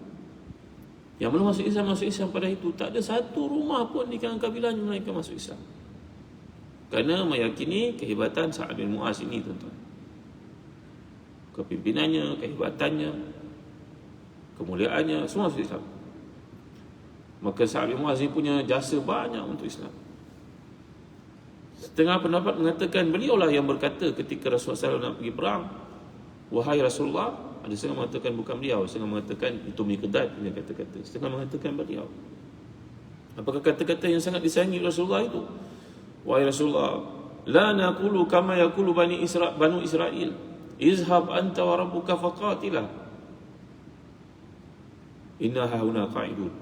Yang belum masuk Islam pada itu, tak ada satu rumah pun di kalangan kabilahnya mereka masuk Islam, kerana meyakini kehebatan Sa'ad bin Mu'az ini, tuan-tuan. Kepimpinannya, kehebatannya, kemuliaannya, semua masuk Islam. Maka Sa'ad bin Mu'az ini punya jasa banyak untuk Islam. Setengah pendapat mengatakan beliaulah yang berkata ketika Rasulullah SAW nak pergi perang, wahai Rasulullah. Ada setengah mengatakan bukan beliau, setengah mengatakan itu Miqdad punya kata-kata, setengah mengatakan beliau. Apakah kata-kata yang sangat disayangi Rasulullah itu? Wahai Rasulullah, la naqulu kama yaqulu Banu Israel, izhab anta wa rabbuka faqatila, inna hauna qa'idun.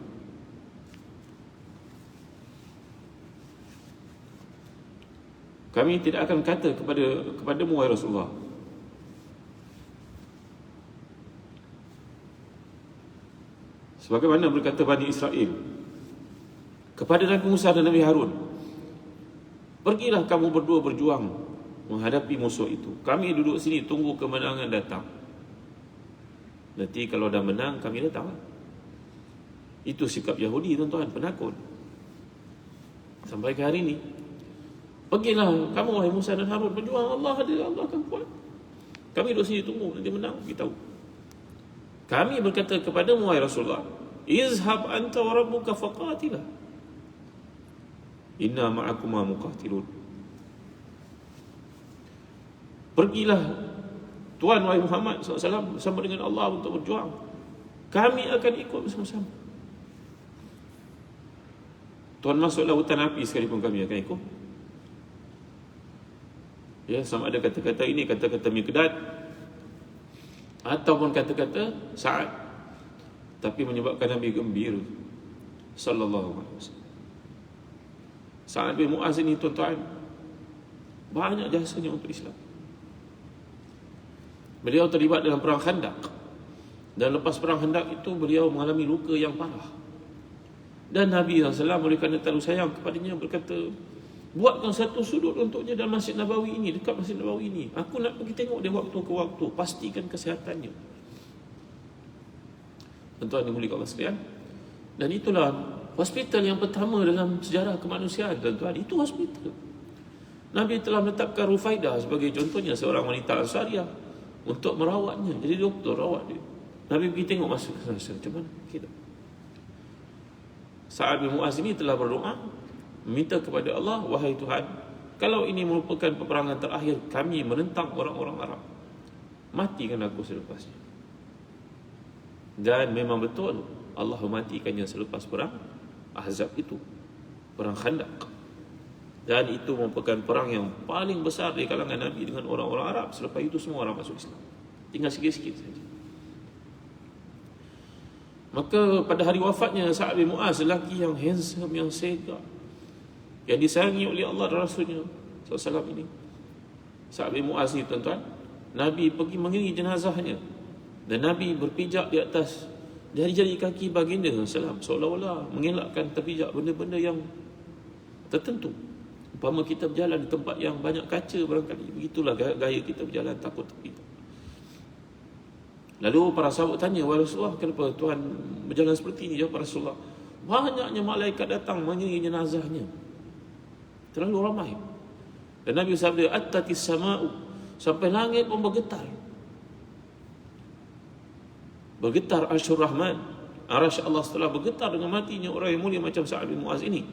Kami tidak akan kata kepadamu wahai Rasulullah, sebagaimana berkata Bani Israel kepada Nabi Musa dan Nabi Harun, pergilah kamu berdua berjuang menghadapi musuh itu. Kami duduk sini tunggu kemenangan datang. Nanti kalau dah menang, kami datang. Itu sikap Yahudi, tuan-tuan, penakut. Sampai ke hari ini, pergilah kamu wahai Musa dan Harun berjuang, Allah akan buat. Kami duduk sini tunggu, nanti menang, beritahu. Kami berkata kepadamu wahai Rasulullah, izhab anta wa rabbuka faqatilah, inna ma'akuma muqatilun. Pergilah Tuhan wahai Muhammad SAW bersama dengan Allah untuk berjuang, kami akan ikut bersama-sama. Tuhan masuk lautan api sekalipun kami akan ikut. Ya, sama ada kata-kata ini kata-kata Miqdad ataupun kata-kata Sa'ad, tapi menyebabkan Nabi gembira sallallahu alaihi wasallam. Sa'ad bin Mu'az ini tuan-tuan, banyak jasanya untuk Islam. Beliau terlibat dalam perang Khandaq, dan lepas perang Khandaq itu beliau mengalami luka yang parah. Dan Nabi SAW oleh kerana terlalu sayang kepadanya berkata, buatkan satu sudut untuknya dalam Masjid Nabawi ini, dekat Masjid Nabawi ini. Aku nak pergi tengok dia waktu ke waktu, pastikan kesihatannya. Tuan-tuan dimuliakan Allah sekalian. Dan itulah hospital yang pertama dalam sejarah kemanusiaan, tuan-tuan. Itu hospital. Nabi telah menetapkan Rufaidah sebagai contohnya, seorang wanita Ansariah, untuk merawatnya. Jadi doktor rawat dia. Nabi pergi tengok masa ke sana, macam mana kita. Sa'ad bin Mu'az ini telah berdoa, minta kepada Allah, wahai Tuhan, kalau ini merupakan peperangan terakhir kami menentang orang-orang Arab, matikan aku selepasnya. Dan memang betul Allah mematikannya selepas perang Ahzab itu, perang Khandaq. Dan itu merupakan perang yang paling besar di kalangan Nabi dengan orang-orang Arab. Selepas itu semua orang masuk Islam, tinggal sikit-sikit saja. Maka pada hari wafatnya Sa'ad bin Mu'az, lelaki yang handsome, yang segak, yang disayangi oleh Allah dan Rasulnya SAW ini, Sa'ad bin Mu'az ni tuan-tuan, Nabi pergi mengiringi jenazahnya, dan Nabi berpijak di atas jari-jari kaki baginda SAW, seolah-olah mengelakkan terpijak benda-benda yang tertentu. Umpama kita berjalan di tempat yang banyak kaca barangkali, begitulah gaya kita berjalan, takut terpijak. Lalu para sahabat tanya, wahai Rasulullah, kenapa Tuhan berjalan seperti ini? Jawab Rasulullah, banyaknya malaikat datang mengiringi jenazahnya, terlalu ramai. Dan Nabi bersabda, attatis sama'u, sampai langit pun bergetar. Bergetar arsyur Rahman, arasy Allah setelah bergetar dengan matinya orang yang mulia macam Sa'ad bin Mu'az ini.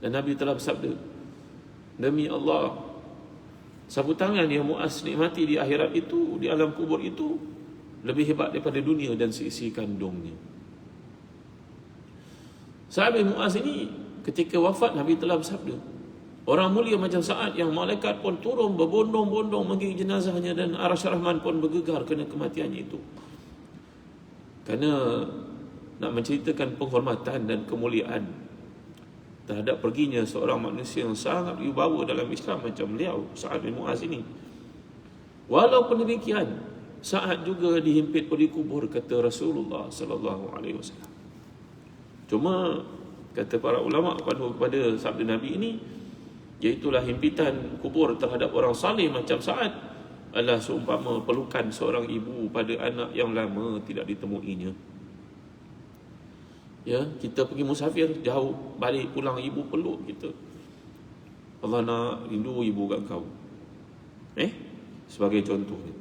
Dan Nabi telah bersabda, demi Allah, sapu tangan yang Mu'az nikmati di akhirat itu, di alam kubur itu, lebih hebat daripada dunia dan seisi kandungnya. Sa'ad bin Mu'az ini ketika wafat, Nabi telah bersabda, orang mulia macam Sa'ad yang malaikat pun turun berbondong-bondong mengiringi jenazahnya, dan arasy Rahman pun bergegar kerana kematiannya itu. Kerana nak menceritakan penghormatan dan kemuliaan terhadap perginya seorang manusia yang sangat wibawa dalam Islam macam beliau, Sa'ad bin Mu'az ini. Walaupun demikian, Sa'ad juga dihimpit oleh kubur, kata Rasulullah sallallahu alaihi wasallam. Cuma kata para ulama kepada sabda Nabi ini, iaitulah himpitan kubur terhadap orang saleh macam Sa'ad adalah seumpama pelukan seorang ibu pada anak yang lama tidak ditemuinya. Ya, kita pergi musafir jauh, balik pulang ibu peluk kita. Allah nak rindu ibu kat kau. Sebagai contohnya.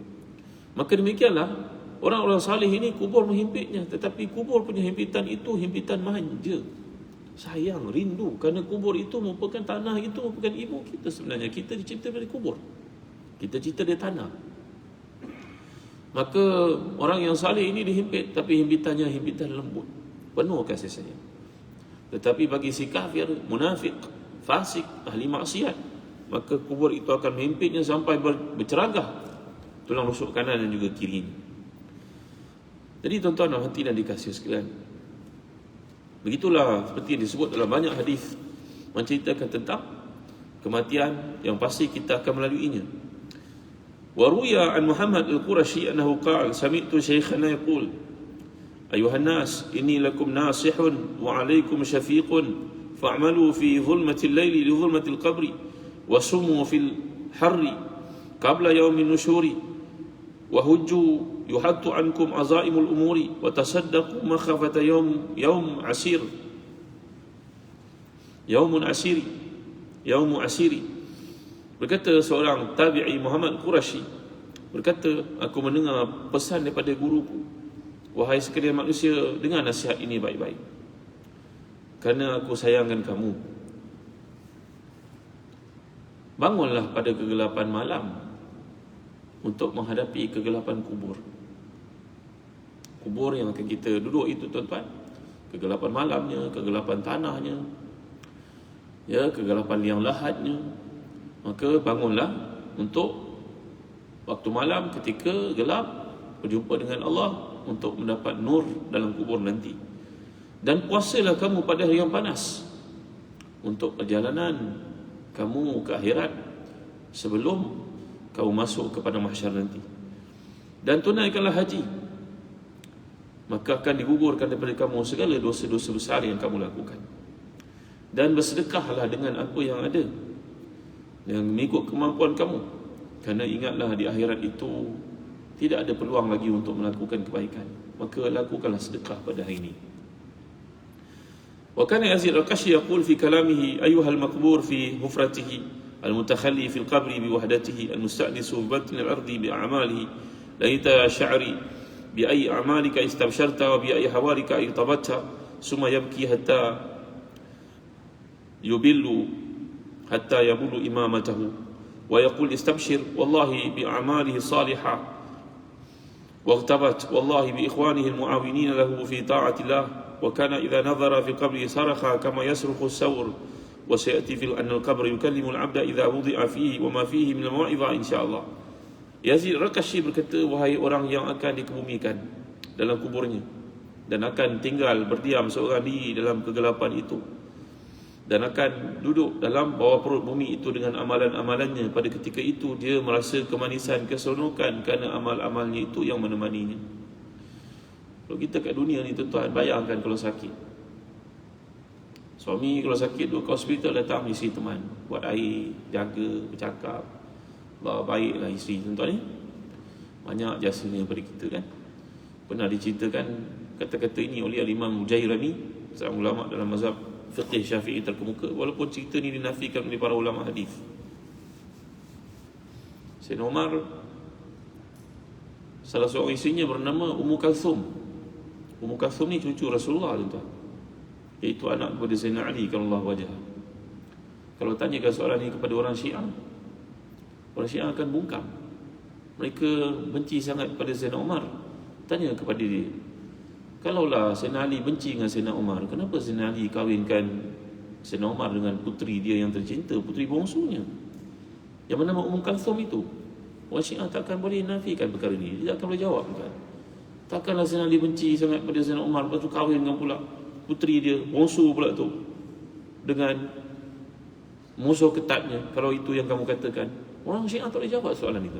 Maka demikianlah orang-orang saleh ini kubur menghimpitnya, tetapi kubur punya himpitan itu himpitan manja, sayang, rindu, kerana kubur itu merupakan tanah, itu merupakan ibu kita sebenarnya. Kita dicipta dari kubur, kita cipta dari tanah. Maka orang yang saleh ini dihimpit, tapi himpitannya himpitan lembut, penuh kasih sayang. Tetapi bagi si kafir, munafik, fasik, ahli maksiat, maka kubur itu akan menghimpitnya sampai berceragah tulang rusuk kanan dan juga kiri. Jadi tuan-tuan dan hati dan dikasihi sekalian, begitulah seperti yang disebut dalam banyak hadis menceritakan tentang kematian yang pasti kita akan melaluinya. Wa ruya an Muhammad al-Qurashi annahu qala sami'tu shaykhana yaqul ayuhan nas inni lakum nasihun wa alaykum syafiqun fa'malu fi dhulmati al-layli li dhulmati al-qabri wa sumu fil harri qabla yawmin nushuri wa hujju yuhattu ankum azaimul umuri wa tasaddaqu makhafata yawm asir yawmun asiri. Berkata seorang tabi'i Muhammad Qurashi, berkata, aku mendengar pesan daripada guruku, wahai sekalian manusia, dengar nasihat ini baik-baik, kerana aku sayangkan kamu. Bangunlah pada kegelapan malam untuk menghadapi kegelapan kubur. Kubur yang akan kita duduk itu tuan-tuan, kegelapan malamnya, kegelapan tanahnya, ya, kegelapan liang lahatnya. Maka bangunlah untuk waktu malam ketika gelap berjumpa dengan Allah untuk mendapat nur dalam kubur nanti. Dan puasalah kamu pada hari yang panas untuk perjalanan kamu ke akhirat sebelum kamu masuk kepada mahsyar nanti. Dan tunaikanlah haji, maka akan digugurkan daripada kamu segala dosa-dosa besar yang kamu lakukan. Dan bersedekahlah dengan apa yang ada, yang mengikut kemampuan kamu, kerana ingatlah di akhirat itu tidak ada peluang lagi untuk melakukan kebaikan, maka lakukanlah sedekah pada hari ini. Wa kana Yazid al-Qashi yaqul fi kalamihi ayyuhal maqbur fi hufratihi al-mutakhalli fi al-qabri bi wahdatihi al-musta'nisu bi batni al-ardi bi a'malihi laita sya'ri bi ayyi a'malika istabsharta wa bi ayyi hawarika irtabatta summa yabki hatta yubillu hatta yabulu imamatahu wa yaqul istabshir wallahi bi a'malihi salihah واغتبت والله بإخوانه المعاونين له في طاعة الله وكان إذا نظر في القبر صرخ كما يصرخ الثور وسيأتي في أن القبر يكلم العبد إذا وضع فيه وما فيه من الموعظة إن شاء الله. Yazid al-Qashi berkata, wahai orang yang akan dikebumikan dalam kuburnya dan akan tinggal berdiam seorang diri dalam kegelapan itu, dan akan duduk dalam bawah perut bumi itu dengan amalan-amalannya, pada ketika itu dia merasa kemanisan, keseronokan kerana amal-amalnya itu yang menemaninya. Kalau kita kat dunia ni tuan-tuan, bayangkan kalau sakit, suami kalau sakit duduk ke hospital, datang isteri teman, buat air, jaga, bercakap, baiklah isteri tuan-tuan ni. Banyak jasanya daripada kita kan. Pernah diceritakan kata-kata ini oleh Imam Mujairami, seorang ulama dalam mazhab fiqh Syafi'i terkemuka, walaupun cerita ni dinafikan oleh para ulama hadis. Sayyidina Umar, salah seorang isterinya bernama Ummu Kalthum. Ummu Kalthum ni cucu Rasulullah tuan-tuan, iaitu anak kepada Sayyidina Ali karramallahu wajhah. Kalau tanyakan soalan ni kepada orang Syiah, orang Syiah akan bungkam. Mereka benci sangat kepada Sayyidina Umar. Tanya kepada dia, kalaulah Sayyidina Ali benci dengan Sayyidina Umar, kenapa Sayyidina Ali kahwinkan Sayyidina Umar dengan puteri dia yang tercinta, puteri bongsunya yang bernama Ummu Kalthum itu? Orang Syiah takkan boleh nafikan perkara ini. Dia takkan boleh jawab kan? Takkanlah Sayyidina Ali benci sangat pada Sayyidina Umar, lepas tu kahwin dengan pula puteri dia bongsu pula tu dengan musuh ketatnya, kalau itu yang kamu katakan. Orang Syiah tak boleh jawab soalan itu.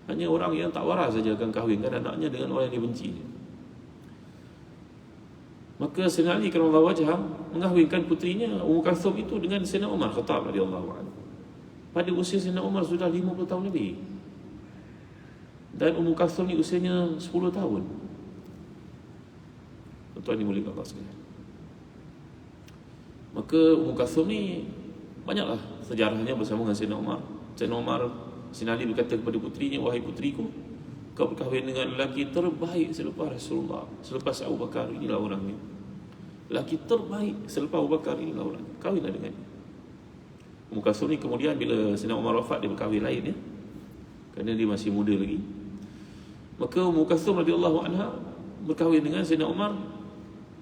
Hanya orang yang tak waras saja akan kahwinkan anaknya dengan orang yang dibenci. Maka Sayyidina Ali karramallahu wajhah mengahwinkan putrinya Ummu Kalthum itu dengan Sayyidina Umar Khattab radhiyallahu anhu. Pada usia Sayyidina Umar sudah 50 tahun lebih. Dan Ummu Kalthum ni usianya 10 tahun. Tuan-tuan dimuliakan Allah sekalian. Maka Ummu Kalthum ni banyaklah sejarahnya bersama dengan Sayyidina Umar. Sayyidina Umar, Sayyidina Ali berkata kepada putrinya, wahai putriku, kau berkahwin dengan lelaki terbaik selepas Rasulullah, selepas Abu Bakar, inilah orangnya. Lelaki terbaik selepas Abu Bakar, inilah orangnya, kahwinlah dengan dia. Ummu Kalthum ni kemudian bila Sayyidina Umar wafat, dia berkahwin lain ya, kerana dia masih muda lagi. Maka Ummu Kalthum radhiyallahu anha berkahwin dengan Sayyidina Umar.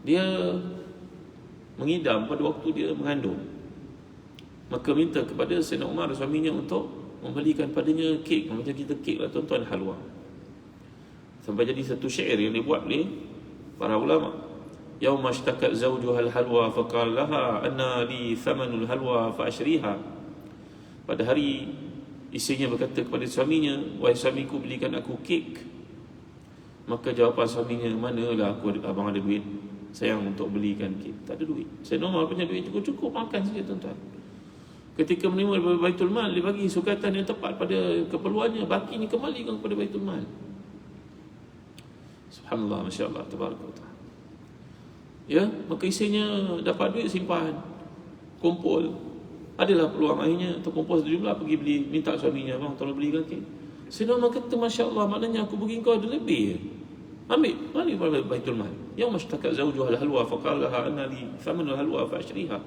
Dia mengidam pada waktu dia mengandung. Maka minta kepada Sayyidina Umar suaminya untuk membelikan padanya kek, macam kita kek lah tuan-tuan, halwa. Sampai jadi satu syair yang dibuat oleh para ulama. Yauma ishtakat zawjuha al-halwa faqala laha anna li thamanul halwa fa ashriha. Pada hari isterinya berkata kepada suaminya, wahai suamiku, belikan aku kek. Maka jawapan suaminya, manalah aku abang ada duit sayang untuk belikan kek. Tak ada duit. Sayyidina Umar punya duit cukup-cukup makan saja tuan-tuan. Ketika menerima daripada Baitul Mal, dia bagi sukatan yang tepat pada keperluannya, bakinya kembalikan kepada Baitul Mal. Subhanallah, masya-Allah, tabarakallah. Ya, maka isinya dapat duit, simpan, kumpul. Adalah peluang akhirnya terkumpul sejumlah, pergi beli, minta suaminya, bang tolong belikan kek. Sayyidina Umar kata, masya-Allah, maknanya aku bagi kau ada lebih. Ambil, balik pada Baitul Mal. Yang mashtaka zawjuha al-halwa faqala laha anna li thamanul halwa fa ashriha.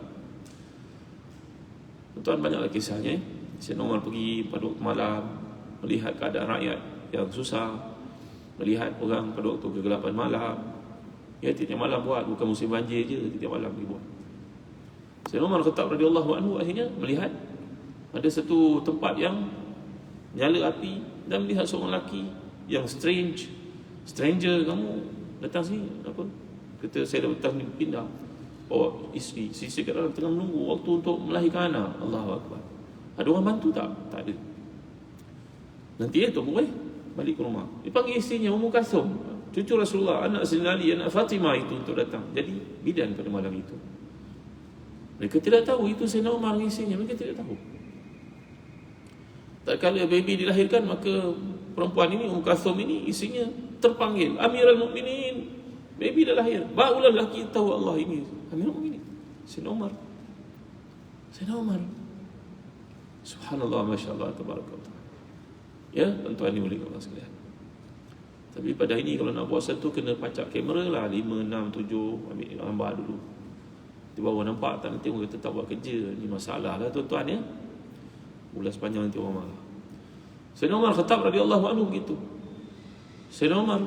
Tuan, banyaklah kisahnya. Sayyidina Umar pergi pada waktu malam, melihat keadaan rakyat yang susah, melihat orang pada waktu kegelapan malam. Ya, tiap malam buat, bukan musim banjir je, tiap malam pergi buat. Sayyidina Umar Khattab radhiyallahu anhu akhirnya melihat Ada satu tempat yang nyala api dan melihat seorang lelaki yang stranger, kamu datang sini apa? Kata saya datang ni pindah. Bawa isteri kat dalam tengah menunggu waktu untuk melahirkan anak. Allahu Akbar. Ada orang bantu tak? Tak ada. Nanti tu boleh balik ke rumah. Dia panggil isterinya Ummu Kalsum, cucu Rasulullah, anak Sayyidina Ali, anak Fatimah itu untuk datang. Jadi bidan pada malam itu. Mereka tidak tahu itu Sayyidina Umar dengan isterinya. Mereka tidak tahu. Tak kala baby dilahirkan, maka perempuan ini, Ummu Kalsum ini, isterinya terpanggil, Amirul Mukminin, baby dah lahir. Barulah lelaki tahu Allah ini Amirul Mukminin, Sayyidina Umar. Subhanallah, Masya Allah, Tabarakallah. Ya, tuan-tuan ni boleh Allah sekalian. Tapi pada ini kalau nak buat satu, kena pacak kamera lah 5, 6, 7, ambil gambar dulu. Di bawah nampak tak, nanti orang kata tak buat kerja. Ini masalah lah tuan-tuan ya. Ulas panjang nanti orang marah. Sayyidina Umar Khattab radhiyallahu anhu begitu. Sayyidina Umar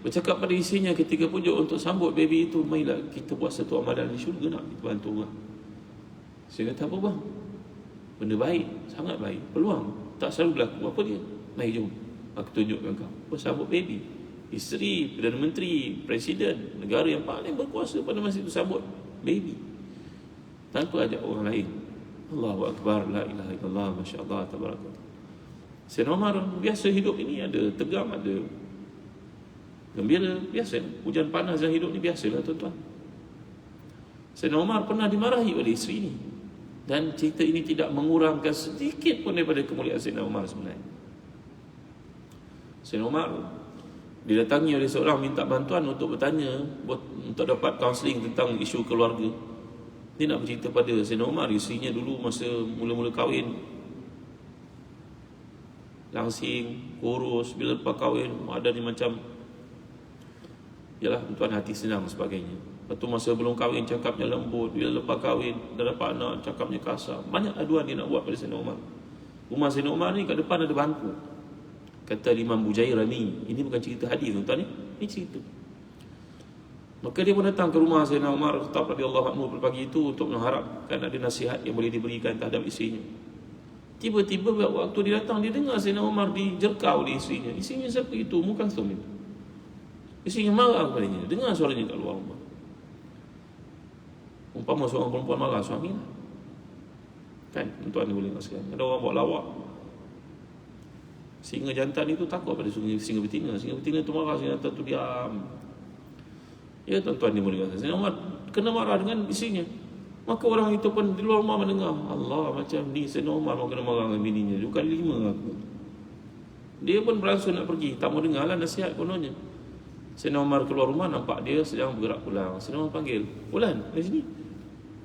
bercakap pada isinya ketika pujuk untuk sambut baby itu, marilah kita buat satu amalan di syurga, nak kita bantu orang. Saya kata, apa bang? Benda baik, sangat baik, peluang tak selalu berlaku. Apa dia? Mari jom, aku tunjukkan kau. Apa? Sambut baby. Isteri, Perdana Menteri, Presiden negara yang paling berkuasa pada masa itu sambut baby tanpa ajak orang lain. Allahu Akbar, la ilaha illallah, Masya Allah, Tabarakallah. Sayyidina Umar biasa hidup ini ada tegang, ada gembira, biasa. Hujan panas yang hidup ni biasalah tuan-tuan. Sayyidina Umar pernah dimarahi oleh isteri ini, dan cerita ini tidak mengurangkan sedikit pun daripada kemuliaan Sayyidina Umar sebenarnya. Sayyidina Umar didatangi oleh seorang minta bantuan untuk bertanya, untuk dapat kaunseling tentang isu keluarga. Dia nak bercerita pada Sayyidina Umar, isterinya dulu masa mula-mula kahwin langsing, kurus. Bila lepas kahwin ada ni macam, yalah tuan, hati senang sebagainya. Lepas tu masa belum kahwin cakapnya lembut, bila lepas kahwin dah dapat anak cakapnya kasar. Banyak aduan dia nak buat pada Sayyidina Umar. Rumah Sayyidina Umar ni kat depan ada bangku. Kata Imam Bujairani, ini bukan cerita hadis tuan ni, ini cerita. Maka dia pun datang ke rumah Sayyidina Umar Khattab radhiyallahu anhu pada pagi itu untuk mengharapkan ada nasihat yang boleh diberikan terhadap isterinya. Tiba-tiba waktu dia datang, dia dengar Sayyidina Umar dijerkau oleh isterinya. Isterinya siapa itu? Ummu Kalsum itu. Isterinya marah kepadanya, dengar suaranya kat luar rumah. Umpama seorang perempuan marah suami lah. Kan, tuan ni boleh sekalian. Ada orang buat lawak. Singa jantan itu takut pada singa betina. Singa betina tu marah, singa jantan tu diam. Ya tuan-tuan ni boleh sekalian. Sayyidina Umar kena marah dengan isinya. Maka orang itu pun di luar rumah mendengar, Allah, macam ni Sayyidina Umar mau kena marah dengan bininya. Dia kali 5 aku. Dia pun beransur nak pergi, tak mau dengar lah nasihat kononnya. Sayyidina Umar keluar rumah, nampak dia sedang bergerak pulang. Sayyidina Umar panggil, Fulan, dari sini.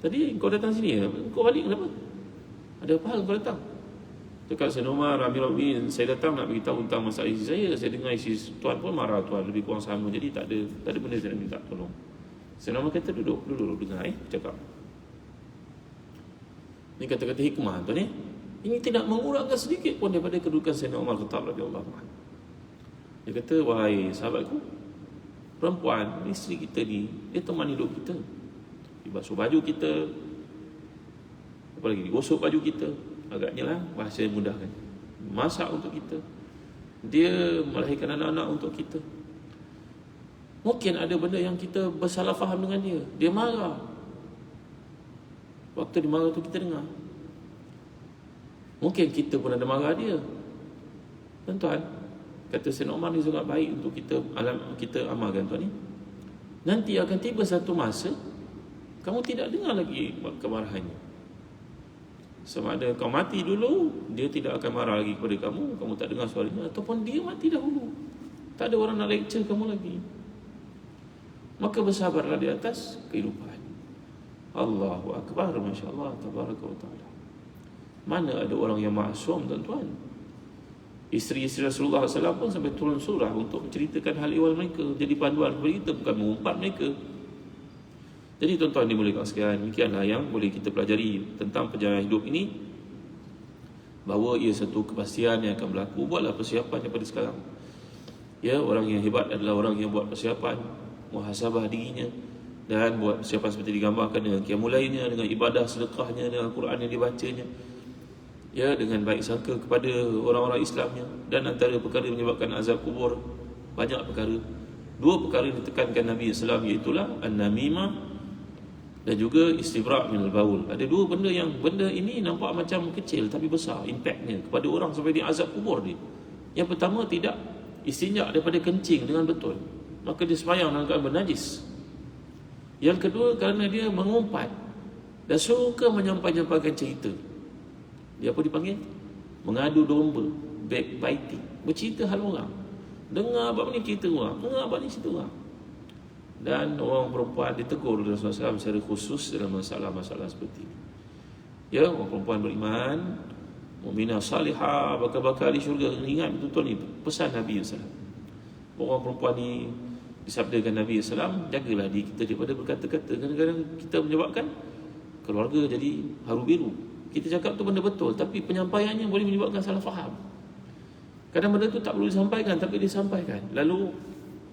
Tadi kau datang sini, kau balik kenapa? Ada apa hal kau datang? Cakap Sayyidina Umar, Amirul Mukminin, saya datang nak beritahu tentang masalah isteri saya. Saya dengar isteri tuan pun marah tuan, lebih kurang sama. Jadi tak ada benda saya nak minta tolong. Sayyidina Umar kata, duduk dengar cakap. Ini kata-kata hikmah tuan ni. Ini tidak mengurangkan sedikit pun daripada kedudukan Sayyidina Umar Khattab radhiyallahu anhu. Dia kata, wahai sahabatku, perempuan, isteri kita ni, dia teman hidup kita. Dia basuh baju kita, apa lagi, digosok baju kita, agaknya lah bahasa mudah kan, masak untuk kita, dia melahirkan anak-anak untuk kita. Mungkin ada benda yang kita bersalah faham dengan dia. Dia marah, waktu dia marah tu kita dengar. Mungkin kita pun ada marah dia. Tuan-tuan, kata Sayyidina Umar ni sangat baik untuk kita amalkan tuan ni. Nanti akan tiba satu masa kamu tidak dengar lagi kemarahannya. Sama ada kau mati dulu, dia tidak akan marah lagi kepada kamu, kamu tak dengar suaranya, ataupun dia mati dahulu, tak ada orang nak lecture kamu lagi. Maka bersabarlah di atas kehidupan. Allahu Akbar, Masya Allah, Tabaraka wa Ta'ala. Mana ada orang yang maksum tuan-tuan? Isteri-isteri Rasulullah SAW pun sampai turun surah untuk menceritakan hal ihwal mereka, jadi panduan kepada kita, bukan mengumpat mereka. Jadi tuan-tuan dimulakan sekalian, demikianlah yang boleh kita pelajari tentang perjalanan hidup ini, bahawa ia satu kepastian yang akan berlaku. Buatlah persiapan daripada sekarang. Ya, orang yang hebat adalah orang yang buat persiapan, muhasabah dirinya, dan buat persiapan seperti digambarkan dengan qiyamul lailnya, dengan ibadah sedekahnya, dengan Quran yang dibacanya. ya, dengan baik sangka kepada orang-orang Islamnya. Dan antara perkara yang menyebabkan azab kubur banyak perkara. Dua perkara yang ditekankan Nabi SAW, iaitulah an-namimah dan juga istibrak minal baul. Ada dua benda yang benda ini nampak macam kecil tapi besar impaknya kepada orang sampai dia azab kubur dia. Yang pertama, tidak istinja daripada kencing dengan betul, maka dia sembahyang dalam keadaan bernajis. Yang kedua, kerana dia mengumpat dan suka menyampaikan cerita. Dia apa dipanggil? Mengadu domba, backbiting, bercerita hal orang. Dengar abang ni cerita orang, dengar abang ni cerita orang. Dan orang perempuan ditegur oleh Rasulullah SAW secara khusus dalam masalah-masalah seperti ini. Ya, orang perempuan beriman, mukminah salihah, bakal-bakal di syurga. Ingat betul-betul ni pesan Nabi SAW. Orang perempuan ni disabdakan Nabi SAW, jagalah diri kita daripada berkata-kata. Kadang-kadang kita menyebabkan keluarga jadi haru biru. Kita cakap tu benda betul, tapi penyampaiannya boleh menyebabkan salah faham. Kadang benda tu tak perlu disampaikan, tapi disampaikan. Lalu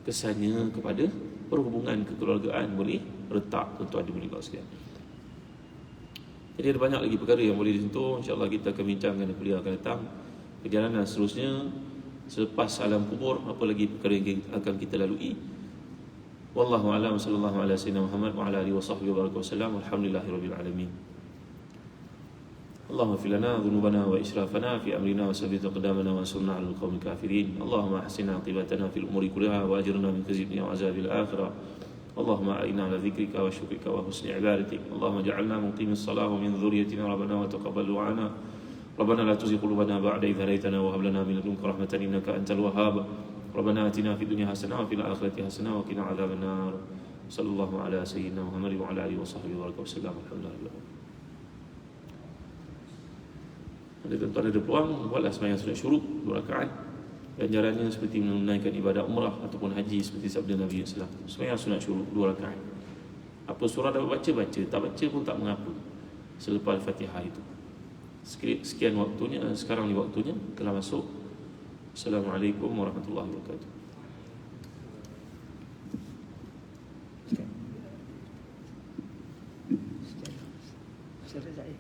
kesannya kepada perhubungan kekeluargaan boleh retak, tuan-tuan dimulakan sekalian. Jadi ada banyak lagi perkara yang boleh disentuh. InsyaAllah kita akan bincangkan di kuliah akan datang. Perjalanan seterusnya selepas alam kubur, apa lagi perkara yang akan kita lalui. Wallahu a'lam, sallallahu ala sayyidina Muhammad wa ala alihi wa sahbihi wa baraka wasallam. Alhamdulillahirabbil alamin. اللهم اغفر لنا ذنوبنا وإسرافنا في أمرنا وثبت أقدامنا وانصرنا على القوم الكافرين. اللهم أحسن عاقبتنا في الأمور كلها وأجرنا من خزي الدنيا وعذاب الآخرة. اللهم أعنا على ذكرك وشكرك وحسن عبادتك. اللهم اجعلنا مقيم الصلاة ومن ذريتنا ربنا وتقبل دعانا. ربنا لا تزغ قلوبنا بعد إذ هديتنا وهب لنا من لدنك رحمة إنك أنت الوهاب. ربنا آتنا في الدنيا حسنة وفي الآخرة حسنة وقنا عذاب النار. صلى الله على سيدنا محمد وعلى آله وصحبه وسلم. الحمد لله. Ada tuan-tuan ada peluang, buatlah sembahyang sunat syuruk 2 rakaat. Ganjarannya seperti menunaikan ibadah umrah ataupun haji seperti sabda Nabi SAW. Sembahyang sunat syuruk 2 rakaat. Apa surah dapat baca, baca. Tak baca pun tak mengapa selepas Fatihah itu. Sekian waktunya, sekarang ni waktunya telah masuk. Assalamualaikum warahmatullahi wabarakatuh. Selesai.